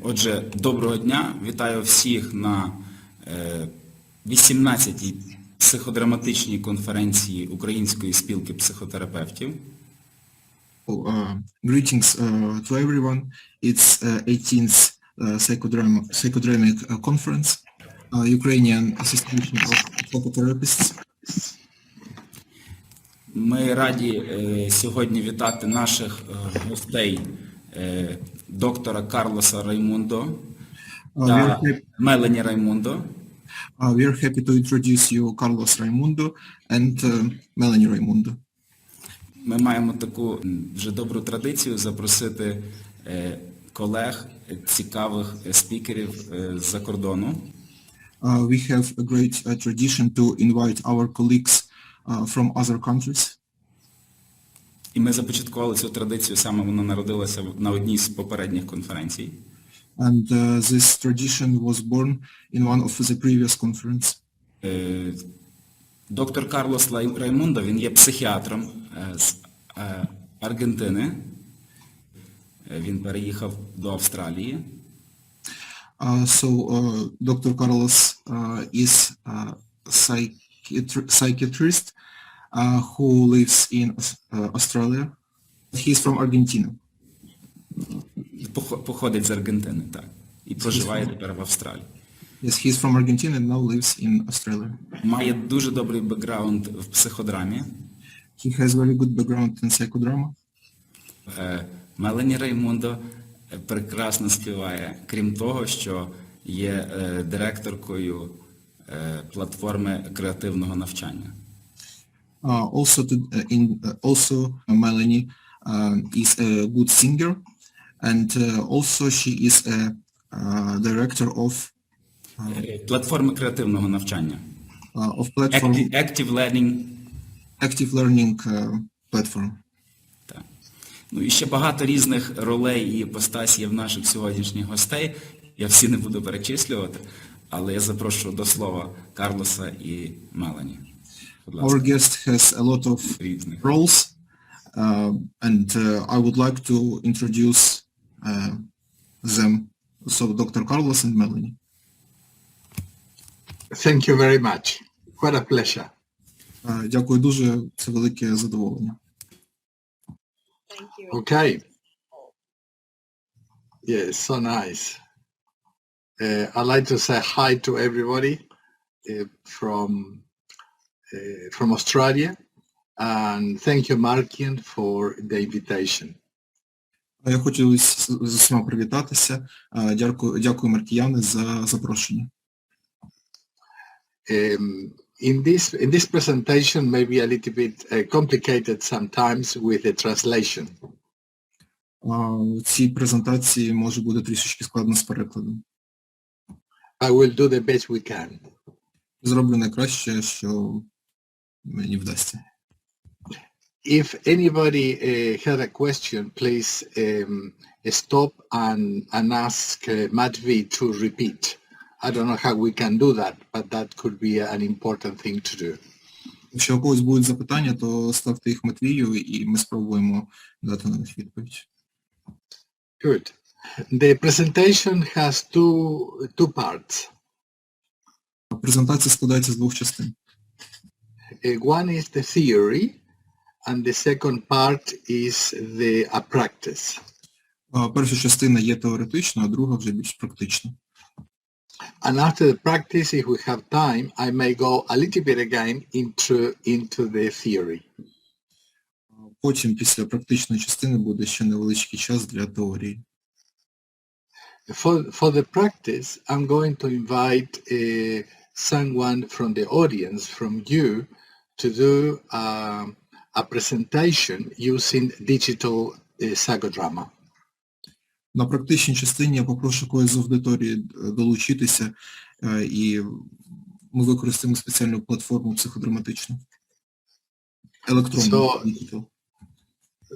Отже, доброго дня, вітаю всіх на 18-й психодраматичній конференції Української спілки психотерапевтів. Greetings to everyone. It's 18th Psychodramic Conference, Ukrainian Association of Psychotherapists. Ми раді сьогодні вітати наших гостей доктора Карлоса Раймундо та Мелані Раймундо. We are happy to introduce you Carlos Raimundo and Melanie Raimundo. Ми маємо таку вже добру традицію запросити колег, цікавих спікерів з-за кордону. We have a great tradition to invite our colleagues from other countries. І ми започаткували цю традицію, саме вона народилася на одній з попередніх конференцій. And this tradition was born in one of the previous conferences. Доктор Карлос Раймундо, він є психіатром з Аргентини. Він переїхав до Австралії. Dr. Carlos is a psychiatrist who lives in Australia. He's from Argentina. Походить з Аргентини, так. І проживає тепер в Австралії. Yes, he's from Argentina and now lives in Australia. Має дуже добрий бекграунд в психодрамі. He has very good background in psychodrama. Мелані Раймундо прекрасно співає, крім того, що є директоркою платформи креативного навчання. Also Melanie is a good singer, and also she is a director of платформи креативного навчання. Of platform Active learning platform. Так. Ну і ще багато різних ролей і іпостасій є в наших сьогоднішніх гостей. Я всі не буду перечислювати, але я запрошую до слова Карлоса і Мелані. Our guest has a lot of roles, and I would like to introduce them. So Dr. Carlos and Melanie. Thank you very much. What a pleasure. Дякую дуже, це велике задоволення. Thank you. Okay. Yes, so nice. I'd like to say hi to everybody from Australia, and thank you, Markian, for the invitation. Я хочу з усіма привітатися. Дякую, Маркіяни, за запрошення. In this presentation may be a little bit complicated sometimes with the translation. В цій презентації може бути трішечки складно з перекладом. I will do the best we can. Зроблю найкраще, що мені вдасться. If anybody had a question, please stop and ask Matvi to repeat. I don't know how we can do that, but that could be an important thing to do. Якщо у когось будуть запитання, то ставте їх Матвію, і ми спробуємо дати на них відповідь. Good. The presentation has two parts. Презентація складається з двох частин. One is the theory, and the second part is the practice. Перша частина є теоретична, а друга вже більш практична. And after the practice, if we have time, I may go a little bit again into the theory. Потім, після практичної частини, буде ще невеличкий час для теорії. For the practice, I'm going to invite someone from the audience, from you, to do a presentation using digital psychodrama. На практичній частині я попрошу когось з аудиторії долучитися, і ми використаємо спеціальну платформу психодраматичну. Електронну.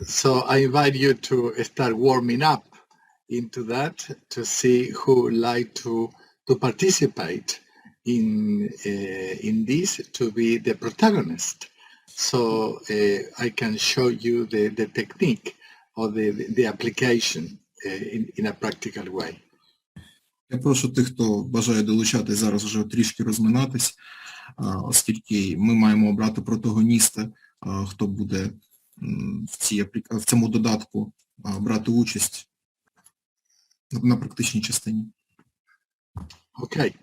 So I invite you to start warming up into that to see who would like to participate in this, to be the protagonist. So I can show you the technique or the application in a practical way. Я прошу тих, хто бажає долучатись, зараз вже трішки розминатись, оскільки ми маємо обрати протагоніста, хто буде в цьому додатку брати участь на практичній частині. Okay.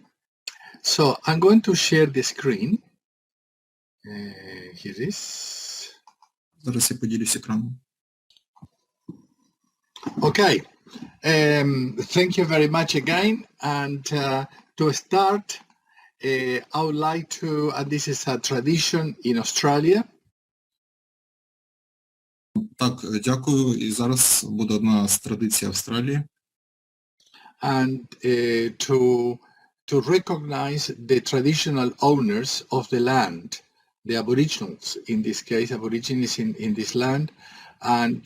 So I'm going to share the screen. Here it is. Зараз я поділюсь екраном. Okay. Thank you very much again. And to start, I would like to, and this is a tradition in Australia. Так, дякую. І зараз буде одна з традицій Австралії. And to recognize the traditional owners of the land, the Aboriginals, in this case, Aborigines in this land, and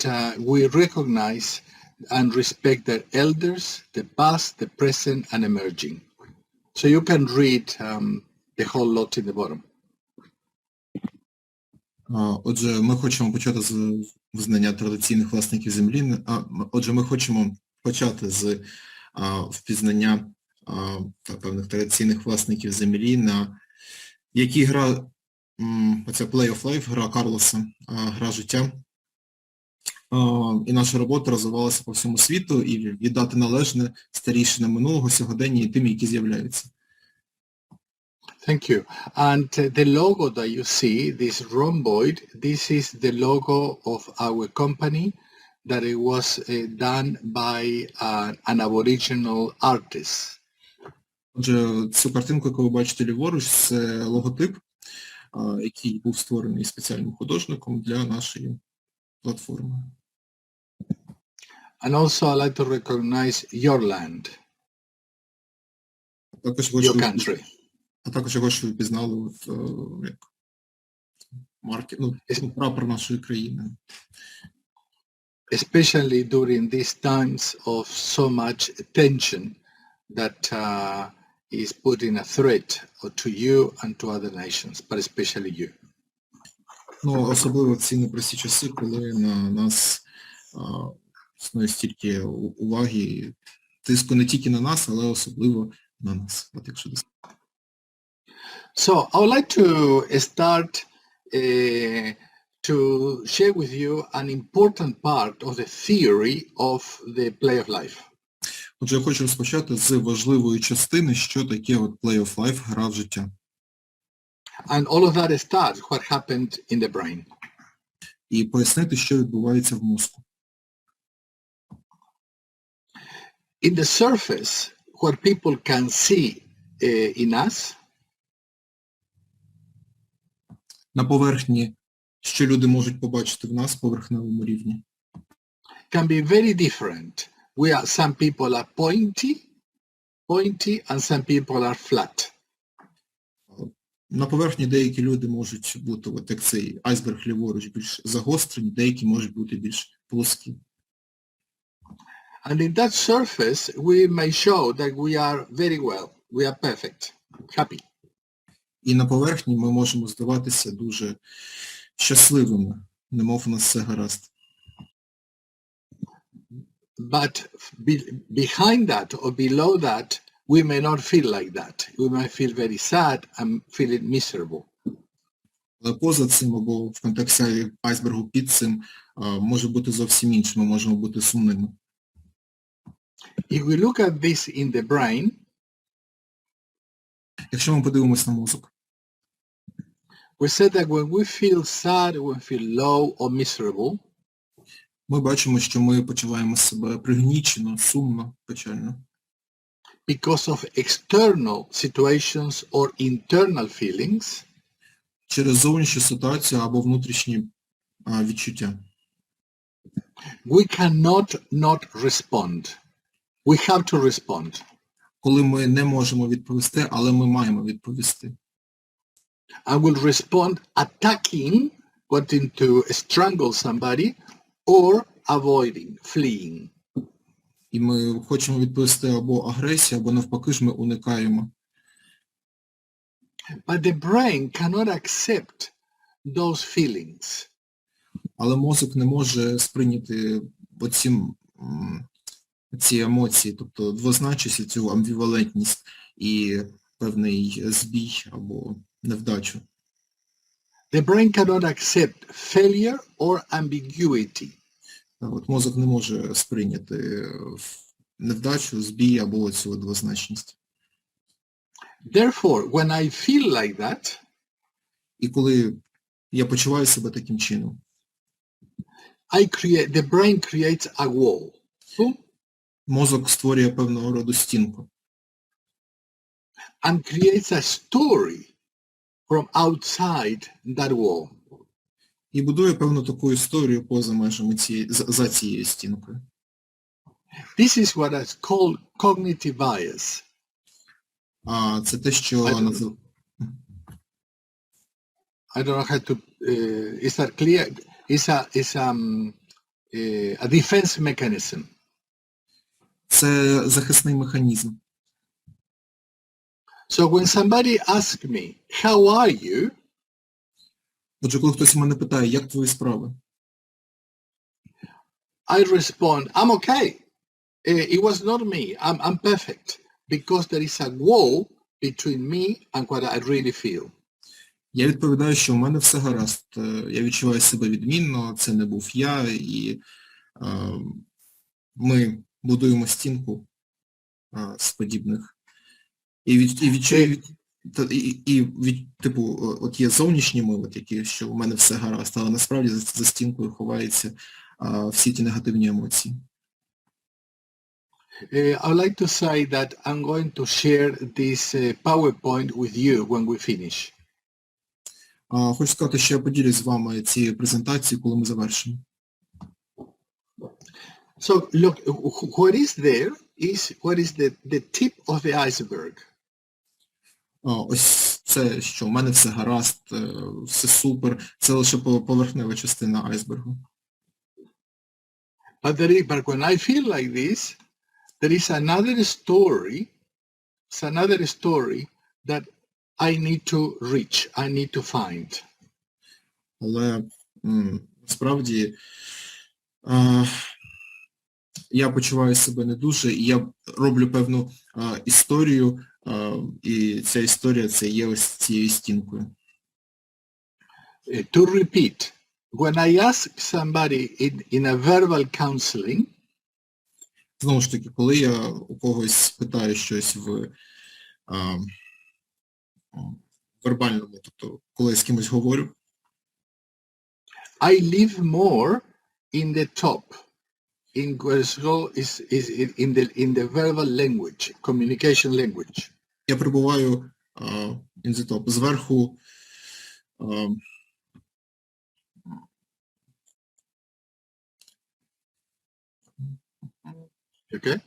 we recognize and respect their elders, the past, the present, and emerging. So you can read the whole lot in the bottom. Отже, ми хочемо почати з визнання традиційних власників землі. Отже, ми хочемо почати з впізнання певних традиційних власників землі, на якій гра, оця Play of Life, гра Карлоса, гра життя. І наша робота розвивалася по всьому світу, і віддати належне старішинам минулого, сьогодення і тим, які з'являються. Thank you. And the logo that you see, this rhomboid, this is the logo of our company, that it was done by an Aboriginal artist. Отже, цю картинку, яку ви бачите ліворуч, це логотип, який був створений спеціальним художником для нашої платформи. And also I like to recognize your land, your country. А також я хочу, щоб ви пізнали прапор нашої країни. Especially during these times of so much tension that is putting a threat to you and to other nations, but especially you. Ну, особливо в ці непрості часи, коли на нас існує стільки уваги, тиску не тільки на нас, але особливо на нас. От якщо So I would like to start to share with you an important part of the theory of the play of life. Отже, я хочу розпочати з важливої частини, що таке от Play of Life, гра в життя. And all of that starts what happened in the brain. І пояснити, що відбувається в мозку. In the surface, what people can see in us, На поверхні, що люди можуть побачити в нас, поверхневому рівні. can be very different. Some people are pointy, and some people are flat. На поверхні деякі люди можуть бути, от як цей айсберг ліворуч, більш загострені, деякі можуть бути більш плоскі. And in that surface, we may show that we are very well, we are perfect, happy. І на поверхні ми можемо здаватися дуже щасливими, немов у нас все гаразд. But behind that or below that, we may not feel like that. We might feel very sad and feeling miserable. Але поза цим, або в контексті айсбергу під цим, може бути зовсім інше, ми можемо бути сумними. If we look at this in the brain, якщо ми подивимось на мозок, we said that when we feel sad, when we feel low or miserable, ми бачимо, що ми почуваємо себе пригнічено, сумно, печально. Because of external situations or internal feelings, через зовнішню ситуацію або внутрішні відчуття. We cannot not respond. We have to respond. Коли ми не можемо відповісти, але ми маємо відповісти. I will respond attacking, wanting to strangle somebody, or avoiding, fleeing. І ми хочемо відповісти або агресію, або навпаки ж ми уникаємо. But the brain cannot accept those feelings. Але мозок не може сприйняти оці ці емоції, тобто двозначність, цю амбівалентність і певний збій або невдачу. The brain cannot accept failure or ambiguity. От мозок не може сприйняти невдачу, збій або цю двозначність. Therefore, when I feel like that, І коли я почуваю себе таким чином, the brain creates a wall. Boom, мозок створює певного роду стінку and creates a story from outside that wall. і будує певну таку історію поза межами за цією стінкою. This is what is called cognitive bias. А це те, що I don't know how to, is that clear? It's a defense mechanism. Це захисний механізм. So when somebody asks me, how are you? Отже, коли хтось мене питає, як твої справи? I respond, I'm okay. It was not me. I'm perfect. Because there is a wall between me and what I really feel. Я відповідаю, що в мене все гаразд. Я відчуваю себе відмінно, це не був я, і ми будуємо стінку з подібних. Типу, от є зовнішні мили такі, що в мене все гаразд, але насправді за стінкою ховаються всі ті негативні емоції. I would like to say that I'm going to share this PowerPoint with you when we finish. Хочу сказати, що я поділюсь з вами цією презентацією, коли ми завершимо. So look, what is there is what is the tip of the iceberg. Ось це, що в мене все гаразд, все супер, це лише поверхнева частина айсбергу. But when I feel like this, there is another story. It's another story that I need to reach, I need to find. Але насправді я почуваю себе не дуже, і я роблю певну історію, і ця історія це є ось цією стінкою. To repeat, when I ask somebody in a verbal counseling, знову ж таки, коли я у когось питаю щось в вербальному, тобто коли я з кимось говорю, I live more in the top, in the verbal language, communication language. Я перебуваю in the top, зверху, Okay?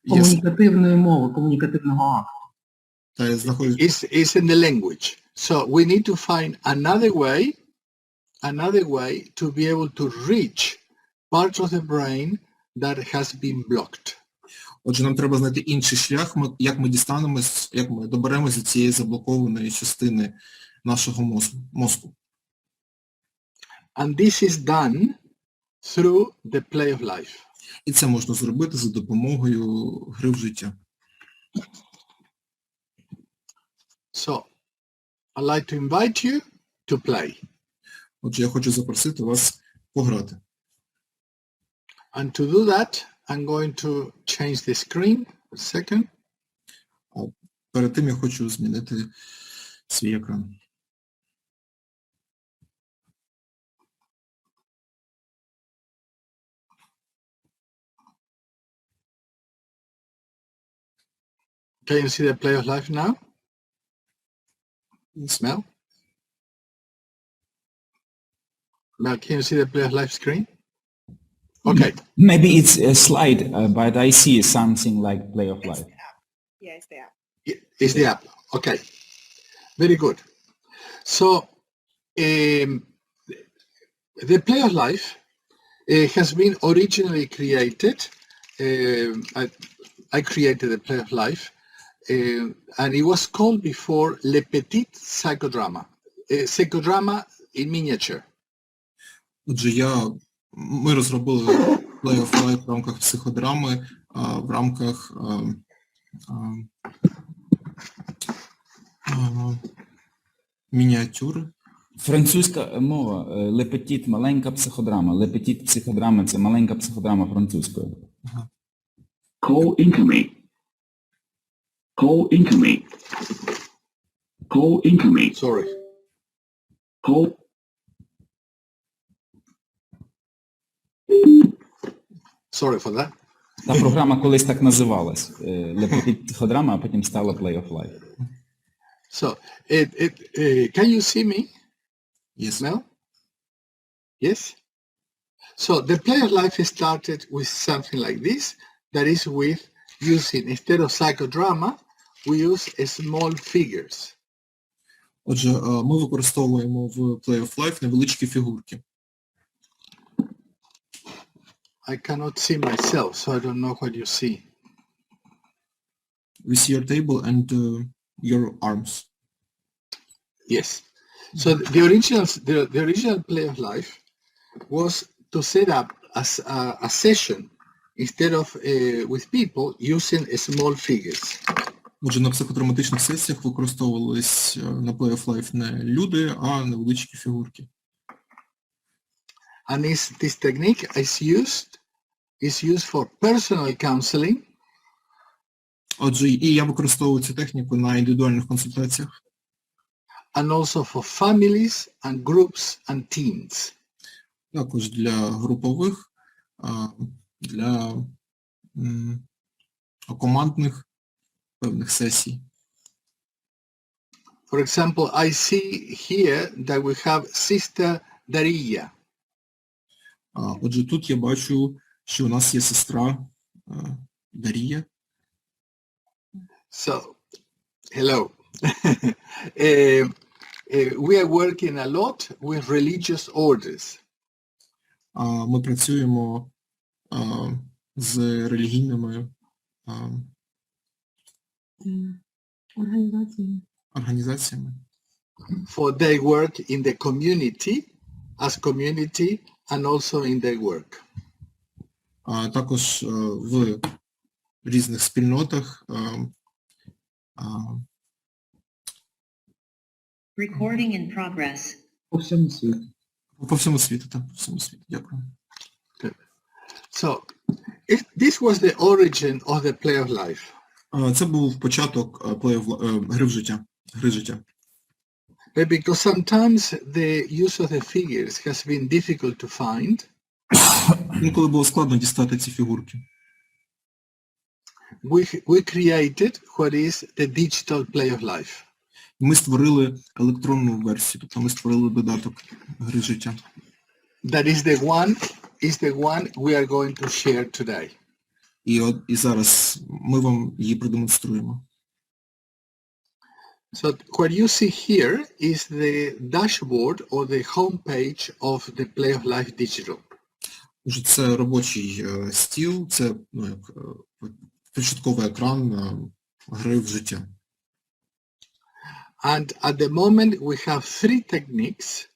Комунікативної мови, комунікативного акту. Та я знаходжусь. It's in the language. So we need to find another way to be able to reach parts of the brain that has been blocked. Отже, нам треба знайти інший шлях, як ми дістанемось, як ми доберемося до цієї заблокованої частини нашого мозку. And this is done through the play of life. І це можна зробити за допомогою гри в життя. So, I'd like to invite you to play. Отже, я хочу запросити вас пограти. And to do that, I'm going to change the screen. A second. А перед тим я хочу змінити свій екран. Can you see the play of life now? Smell? Now, can you see the play of life screen? Okay. Maybe it's a slide, but I see something like Play of Life. Yeah, it's the app. It's the app. Okay. Very good. So, the play of life has been originally created. I created the play of life, and it was called before Le Petit Psychodrama. Psychodrama in miniature. Отже, ми розробили Play of Life в рамках психодрами, в рамках мініатюри. Французька мова, лепетіт, маленька психодрама. Лепетіт психодрама – це маленька психодрама французькою. Call incoming. Call incoming. Call incoming. Sorry. Call. Sorry for that. Та програма колись так називалась. Лепетіт психодрама, а потім стала Play of Life. So, can you see me? Yes. Mel? Yes? So the play of life started with something like this, that is with using, instead of psychodrama, we use small figures. Отже, ми використовуємо в Play of Life невеличкі фігурки. I cannot see myself, so I don't know what you see. We see your table and your arms. Yes. So the original play of life was to set up a session instead of with people using small figures. Отже, на психодраматичних сесіях використовувались на Play of Life не люди, а невеличкі фігурки. And this technique is used for personal counseling. Отже, і я використовую цю техніку на індивідуальних консультаціях. And also for families and groups and teams. Також для групових, для командних певних сесій. For example, I see here that we have Sister Daria. Отже, тут я бачу, що у нас є сестра Дарія. So, hello. We are working a lot with religious orders. Ми працюємо з релігійними організаціями. For their work in the community, as community, and also in their work. Також в різних спільнотах. Recording in progress. По всьому світу. По всьому світу, так, по всьому світу. Дякую. So, this was the origin of the play of life. Це був початок гри життя. But because sometimes the use of the figures has been difficult to find, Інколи було складно дістати ці фігурки. we created what is the digital play of life. Ми створили електронну версію, тобто ми створили додаток гри життя. That is the one we are going to share today. І зараз ми вам її продемонструємо. So what you see here is the dashboard or the homepage of the Play of Life Digital. Отже, це робочий стіл, це як початковий екран гри в життя. And at the moment we have 3 techniques.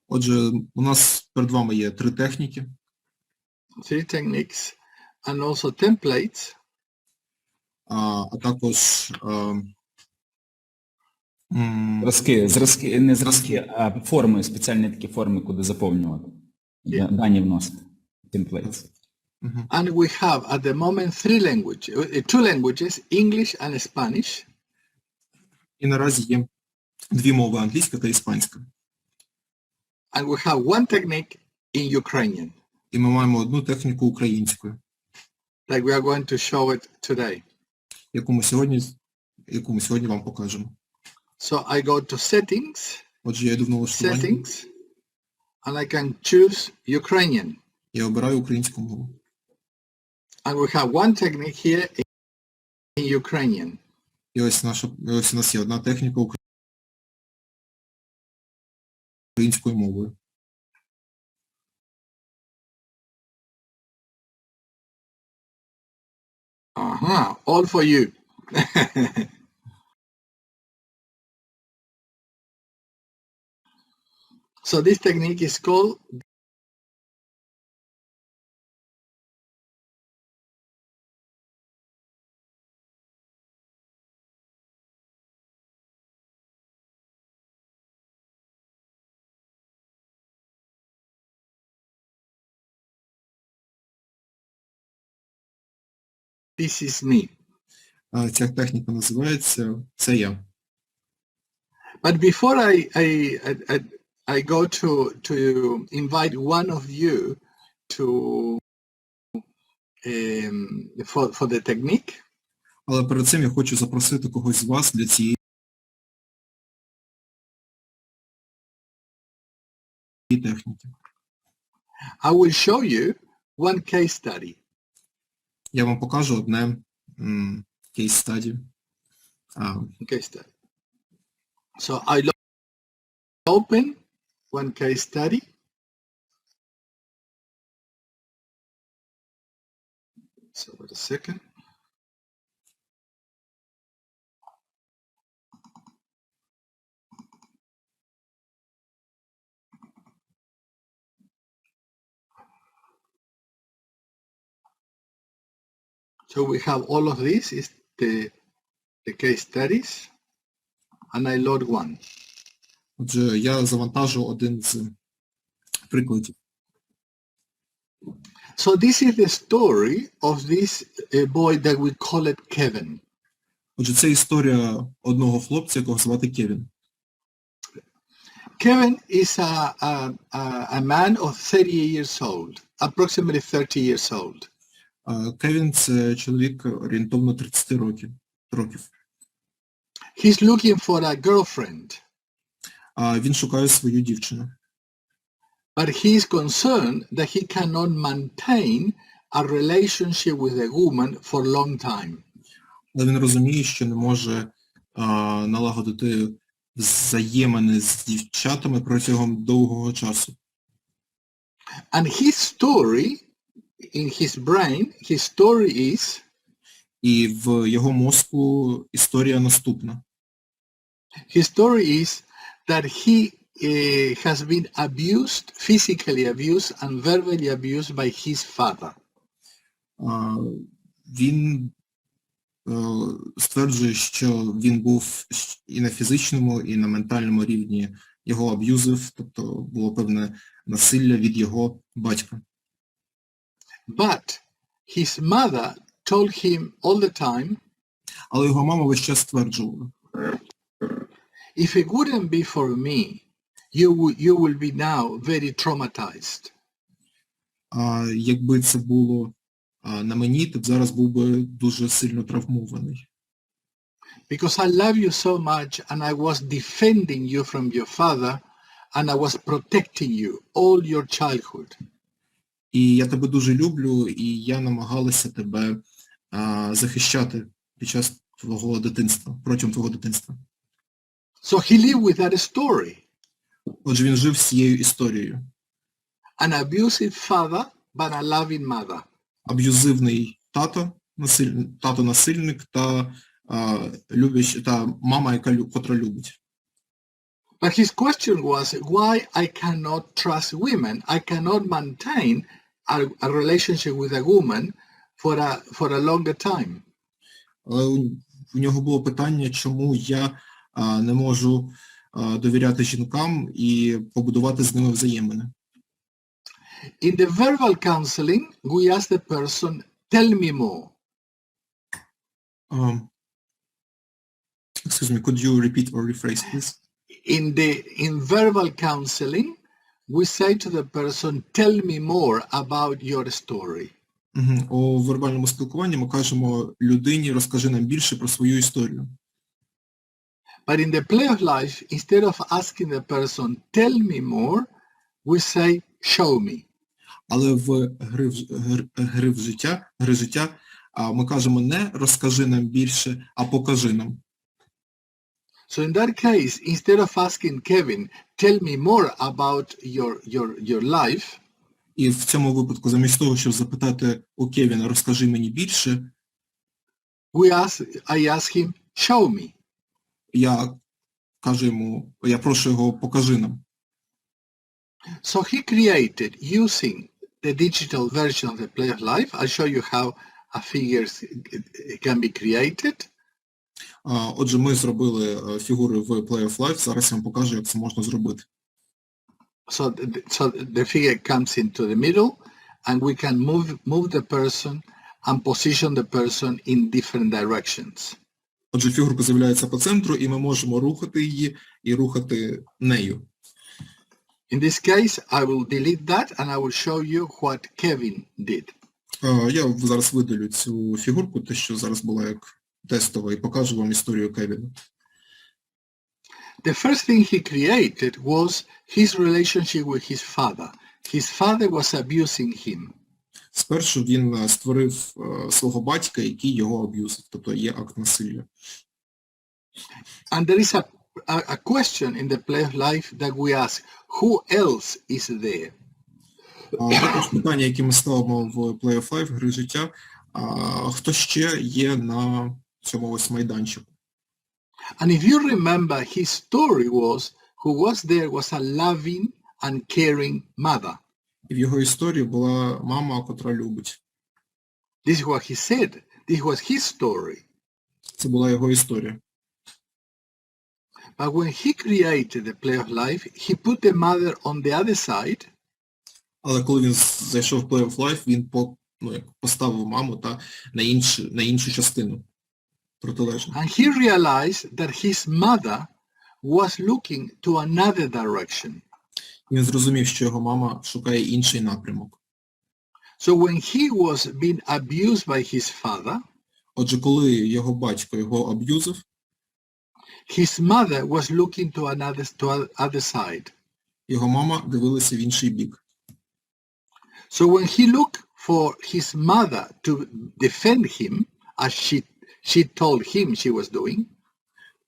Отже, у нас перед вами є 3 техніки. 3 techniques and also templates. А також Зразки, не зразки, а форми, спеціальні такі форми, куди заповнювати. Дані вносити. Templates. And we have at the moment 2 languages, English and Spanish. І наразі є 2 мови, англійська та іспанська. And we have 1 technique in Ukrainian. І ми маємо 1 техніку українською. Like we are going to show it today. яку ми сьогодні вам покажемо. So I go to settings. Отже, я йду в налаштування. Settings. And I can choose Ukrainian. Я обираю українську мову. And we have 1 technique here in Ukrainian. І ось у нас є 1 техніка українською мовою. All for you. So this technique is called This is me. Ця техніка називається «Це я». But before I go to invite one of you to for the technique, Але перед цим я хочу запросити когось з вас для цієї техніки. I will show you one case study. Я вам покажу одне кейс-стаді. Case study. So I open one case study. So wait a second. So we have all of this is the case studies, and I load one. Отже, я завантажу один з прикладів. So this is the story of this boy that we call it Kevin. Отже, це історія одного хлопця, якого звати Кевін. Kevin is a man of 30 years old, approximately 30 years old. Кевін – це чоловік орієнтовно 30 років. He's looking for a girlfriend, Він шукає свою дівчину. but he is concerned that he cannot maintain a relationship with a woman for a long time. Але він розуміє, що не може налагодити взаємини з дівчатами протягом довгого часу. And his story, in his brain, his story is І в його мозку історія наступна. his story is that he has been abused, physically abused and verbally abused by his father. Він стверджує, що він був і на фізичному, і на ментальному рівні його аб'юзив, тобто було певне насилля від його батька. But his mother told him all the time, Але його мама весь час стверджувала, if it wouldn't be for me, you will be now very traumatized. якби це було на мені, ти б зараз був би дуже сильно травмований. Because I love you so much and I was defending you from your father and I was protecting you all your childhood. І я тебе дуже люблю, і я намагалася тебе захищати під час твого дитинства, протягом твого дитинства. So he lived with that story. Отже, він жив з цією історією. An abusive father, but a loving mother. Аб'юзивний тато-насильник та мама, котра любить. But his question was why I cannot trust women. I cannot maintain a relationship with a woman for a longer time. Але у нього було питання, чому я не можу довіряти жінкам і побудувати з ними взаємини. In the verbal counseling, we ask the person, tell me more. Excuse me, could you repeat or rephrase, please? In verbal counseling, we say to the person, tell me more about your story. У вербальному спілкуванні ми кажемо людині, розкажи нам більше про свою історію. But in the play of life, instead of asking the person, tell me more, we say, show me. Але в гри життя ми кажемо не розкажи нам більше, а покажи нам. So in that case, instead of asking Kevin, tell me more about your life, І в цьому випадку, замість того, щоб запитати у Кевіна, розкажи мені більше, I ask him, show me. Я прошу його, покажи нам. So he created, using the digital version of the play of life, I'll show you how a figure can be created. Отже, ми зробили фігури в Play of Life, зараз я вам покажу, як це можна зробити. So the figure comes into the middle, and we can move the person and position the person in different directions. Отже, фігурка з'являється по центру, і ми можемо рухати її і рухати нею. In this case, I will delete that and I will show you what Kevin did. Я зараз видалю цю фігурку, те, що зараз була як тестова, і покажу вам історію Кевіна. The first thing he created was his relationship with his father. His father was abusing him. Спершу він створив свого батька, який його аб'юзив, тобто є акт насилля. And there is a question in the play of life that we ask, who else is there? Також питання, яке ми ставимо в Play of Life, гри життя, хто ще є на цьому ось майданчику. And if you remember, his story was, who was there was a loving and caring mother. І в його історії була мама, котра любить. This is what he said. This was his story. Це була його історія. But when he created the play of life, he put the mother on the other side. Але коли він зайшов в Play of Life, він поставив маму на іншу частину протилежну. And he realized that his mother was looking to another direction. Він зрозумів, що його мама шукає інший напрямок. So when he was being abused by his father, Отже, коли його батько його аб'юзив, his mother was looking to other side. його мама дивилася в інший бік. So when he looked for his mother to defend him, as she told him she was doing,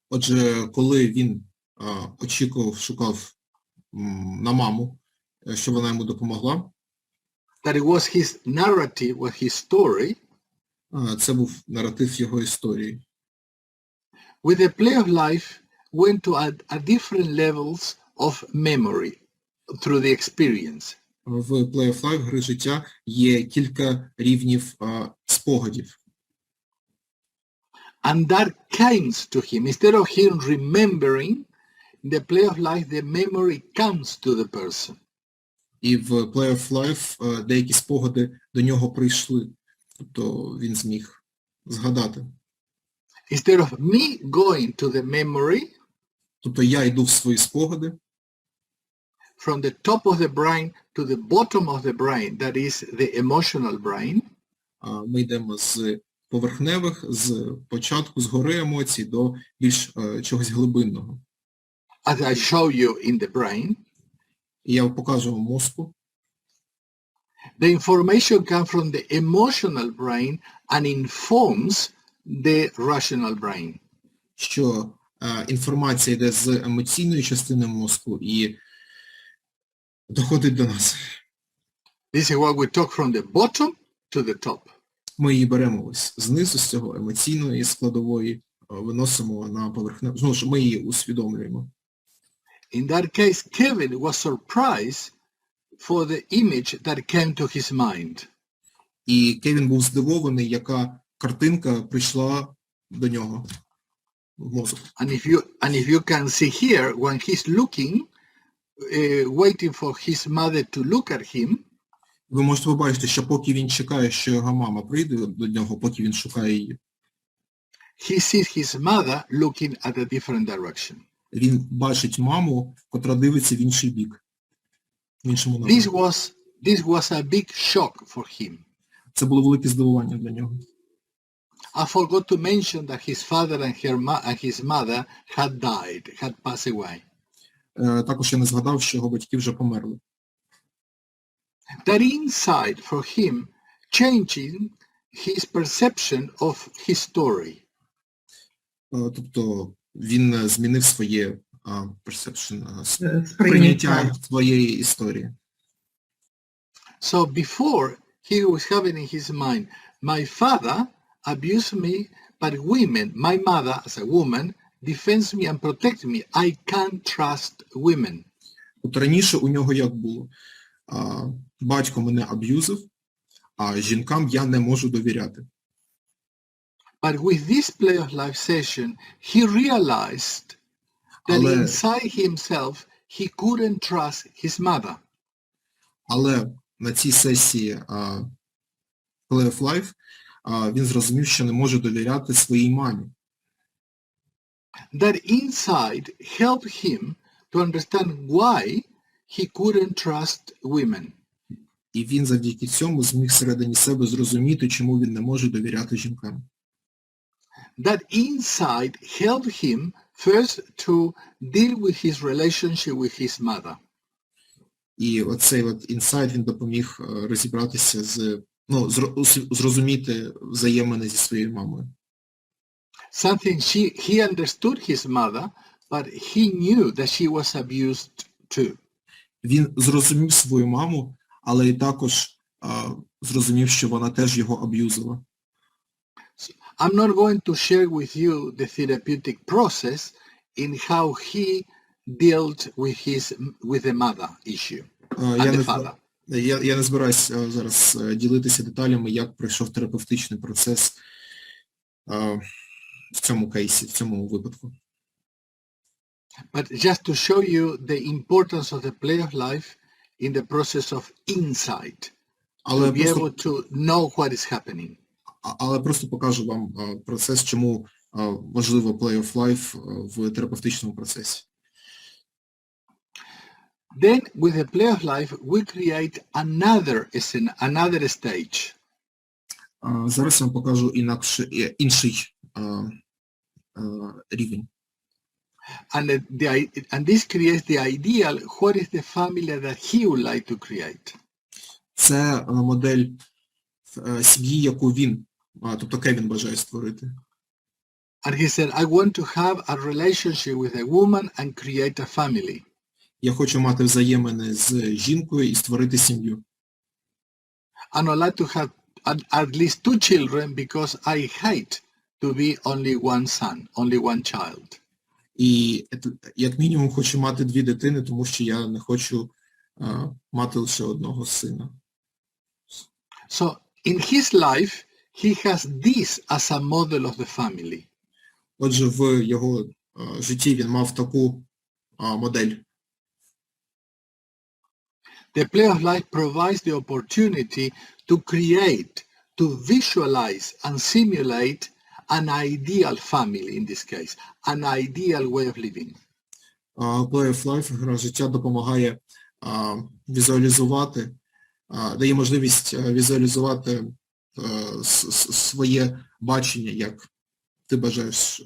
Отже, коли він шукав на маму, щоб вона йому допомогла, that it was his narrative, was his story, це був наратив його історії. with the play of life went to a different levels of memory through the experience. В Play of Life гри життя є кілька рівнів спогадів. And that comes to him. Instead of him remembering, the play of life, the memory comes to the person. І в Play of Life деякі спогади до нього прийшли, тобто він зміг згадати. Instead of me going to the memory, Тобто я йду в свої спогади, from the top of the brain to the bottom of the brain, that is the emotional brain, ми йдемо з поверхневих, з початку, з гори емоцій до більш чогось глибинного. as I show you in the brain. І я покажу вам мозку. The information comes from the emotional brain and informs the rational brain. Що інформація йде з емоційної частини мозку і доходить до нас. This is what we talk from the bottom to the top. Ми її беремо ось знизу, з цього емоційної складової, виносимо на поверхневу. Знову ж, ми її усвідомлюємо. In that case, Kevin was surprised for the image that came to his mind. І Кевін був здивований, яка картинка прийшла до нього в мозок. And if you can see here, when he's looking, waiting for his mother to look at him, Ви можете побачити, що поки він чекає, що його мама прийде до нього, поки він шукає її, he sees his mother looking at a different direction. він бачить маму, котра дивиться в інший бік, в іншому напрямку. This was a big shock for him. Це було велике здивування для нього. I forgot to mention that his father and his mother had died, had passed away. Також я не згадав, що його батьки вже померли. That insight for him changing his perception of his story. Тобто він змінив своє сприйняття своєї історії. So before he was having in his mind, my father abused me, but women, my mother as a woman, defends me and protects me. I can't trust women. От раніше у нього як було? Батько мене аб'юзив, а жінкам я не можу довіряти. But with this play of life session, he realized that inside himself he couldn't trust his mother. Але на цій сесії Play of Life, він зрозумів, що не може довіряти своїй мамі. That insight helped him to understand why he couldn't trust women. І він завдяки цьому зміг всередині себе зрозуміти, чому він не може довіряти жінкам. That insight helped him first to deal with his relationship with his mother. І оцей інсайт, він допоміг розібратися зрозуміти взаємини зі своєю мамою. Something he understood his mother, but he knew that she was abused too. Він зрозумів свою маму, але і також зрозумів, що вона теж його аб'юзила. I'm not going to share with you the therapeutic process in how he dealt with the mother issue and the father. Я не збираюсь зараз ділитися деталями, як пройшов терапевтичний процес в цьому кейсі, в цьому випадку. But just to show you the importance of the play of life in the process of insight, to be able to know what is happening. Але просто покажу вам процес, чому важливо Play of Life в терапевтичному процесі. Then, with the play of life, we create another stage. Зараз я вам покажу інший рівень. And this creates the ideal, what is the family that he would like to create. Це модель сім'ї, яку він, тобто Кевін, бажає створити. And he said, I want to have a relationship with a woman and create a family. Я хочу мати взаємини з жінкою і створити сім'ю. And I'd like to have at least 2 children because I hate to be only one son, only one child. І як мінімум хочу мати 2 дитини, тому що я не хочу мати лише одного сина. So in his life, he has this as a model of the family. Отже, в його житті він мав таку модель. The play of life provides the opportunity to create, to visualize and simulate an ideal family in this case, an ideal way of living. Play of Life, гра життя, допомагає візуалізувати, дає можливість візуалізувати своє бачення, як ти бажаєш,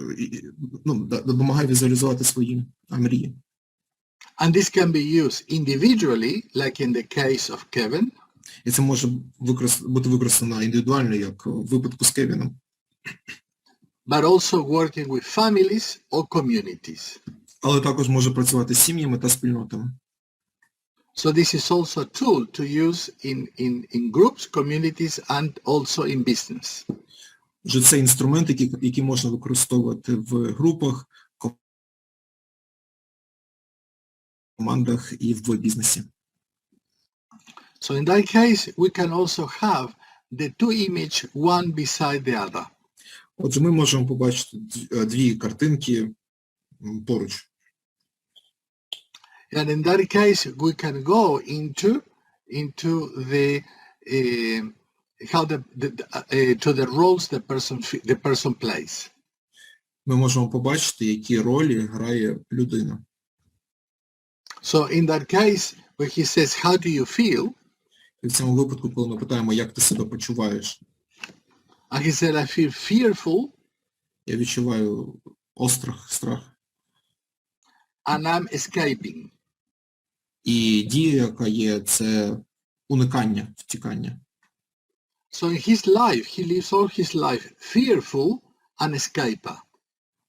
допомагає візуалізувати свої мрії. And this can be used individually, like in the case of Kevin. І це може бути використано індивідуально, як в випадку з Кевіном. But also working with families or communities. Але також може працювати з сім'ями та спільнотами. So this is also a tool to use in groups, communities, and also in business. Отже, це інструмент, який можна використовувати в групах, командах і в бізнесі. So in that case, we can also have the 2 images, one beside the other. Отже, ми можемо побачити 2 картинки поруч. And in that case, we can go into the to the roles the person plays. Ми можемо побачити, які ролі грає людина. So in that case, where he says, how do you feel? І в цьому випадку, коли ми питаємо, як ти себе почуваєш, And he said, I feel fearful. Я відчуваю страх. And I'm escaping. І дія, яка є, це уникання, втікання. So in his life, he lives all his life fearful and escaper.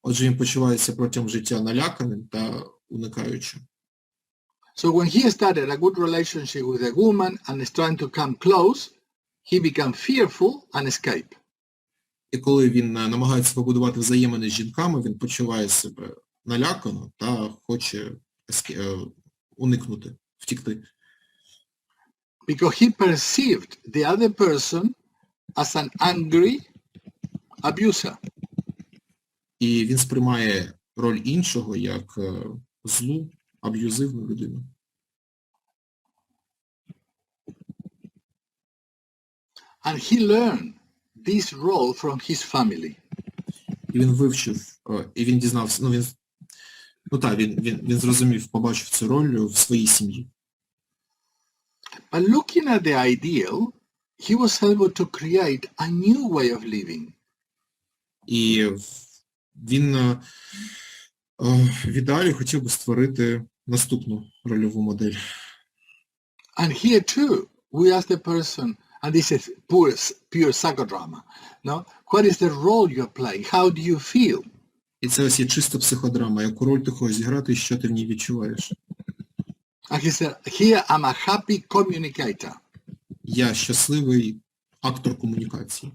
Отже, він почувається протягом життя наляканим та уникаючим. So when he started a good relationship with a woman and is trying to come close, he became fearful and escape. І коли він намагається побудувати взаємини з жінками, він почуває себе налякано та хоче уникнути, втікти. Because he perceived the other person as an angry abuser. І він сприймає роль іншого як злу, аб'юзивну людину. And he learned this role from his family. І він вивчив, і він дізнався, він зрозумів, побачив цю роль в своїй сім'ї. But looking at the ideal, he was able to create a new way of living. І він в ідеалі хотів би створити наступну рольову модель. And here too, we ask the person, and this is pure psychodrama, no? What is the role you're playing? How do you feel? І це ось є чиста психодрама, яку роль ти хочеш зіграти і що ти в ній відчуваєш. And he said, here I'm a happy communicator. Я щасливий актор комунікації.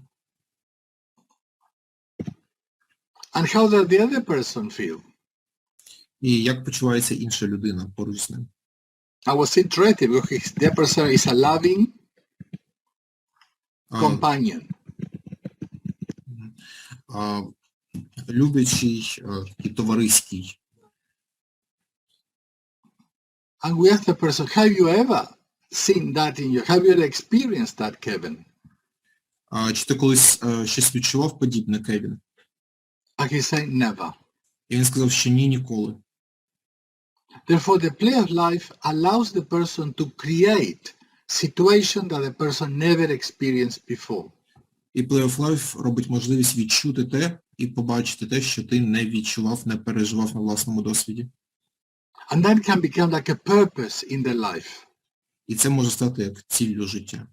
And how does the other person feel? І як почувається інша людина поруч з ним. I was interested because the person is a loving companion. Люблячий і товариський. And we asked the person, have you ever seen that in your, have you ever experienced that, Kevin? Чи ти колись щось відчував подібне, Кевін? And he said, never. І він сказав, що ні, ніколи. Therefore, the play of life allows the person to create situation that the person never experienced before. І Play of Life робить можливість відчути те і побачити те, що ти не відчував, не переживав на власному досвіді. And that can become like a purpose in their life. І це може стати як ціллю життя.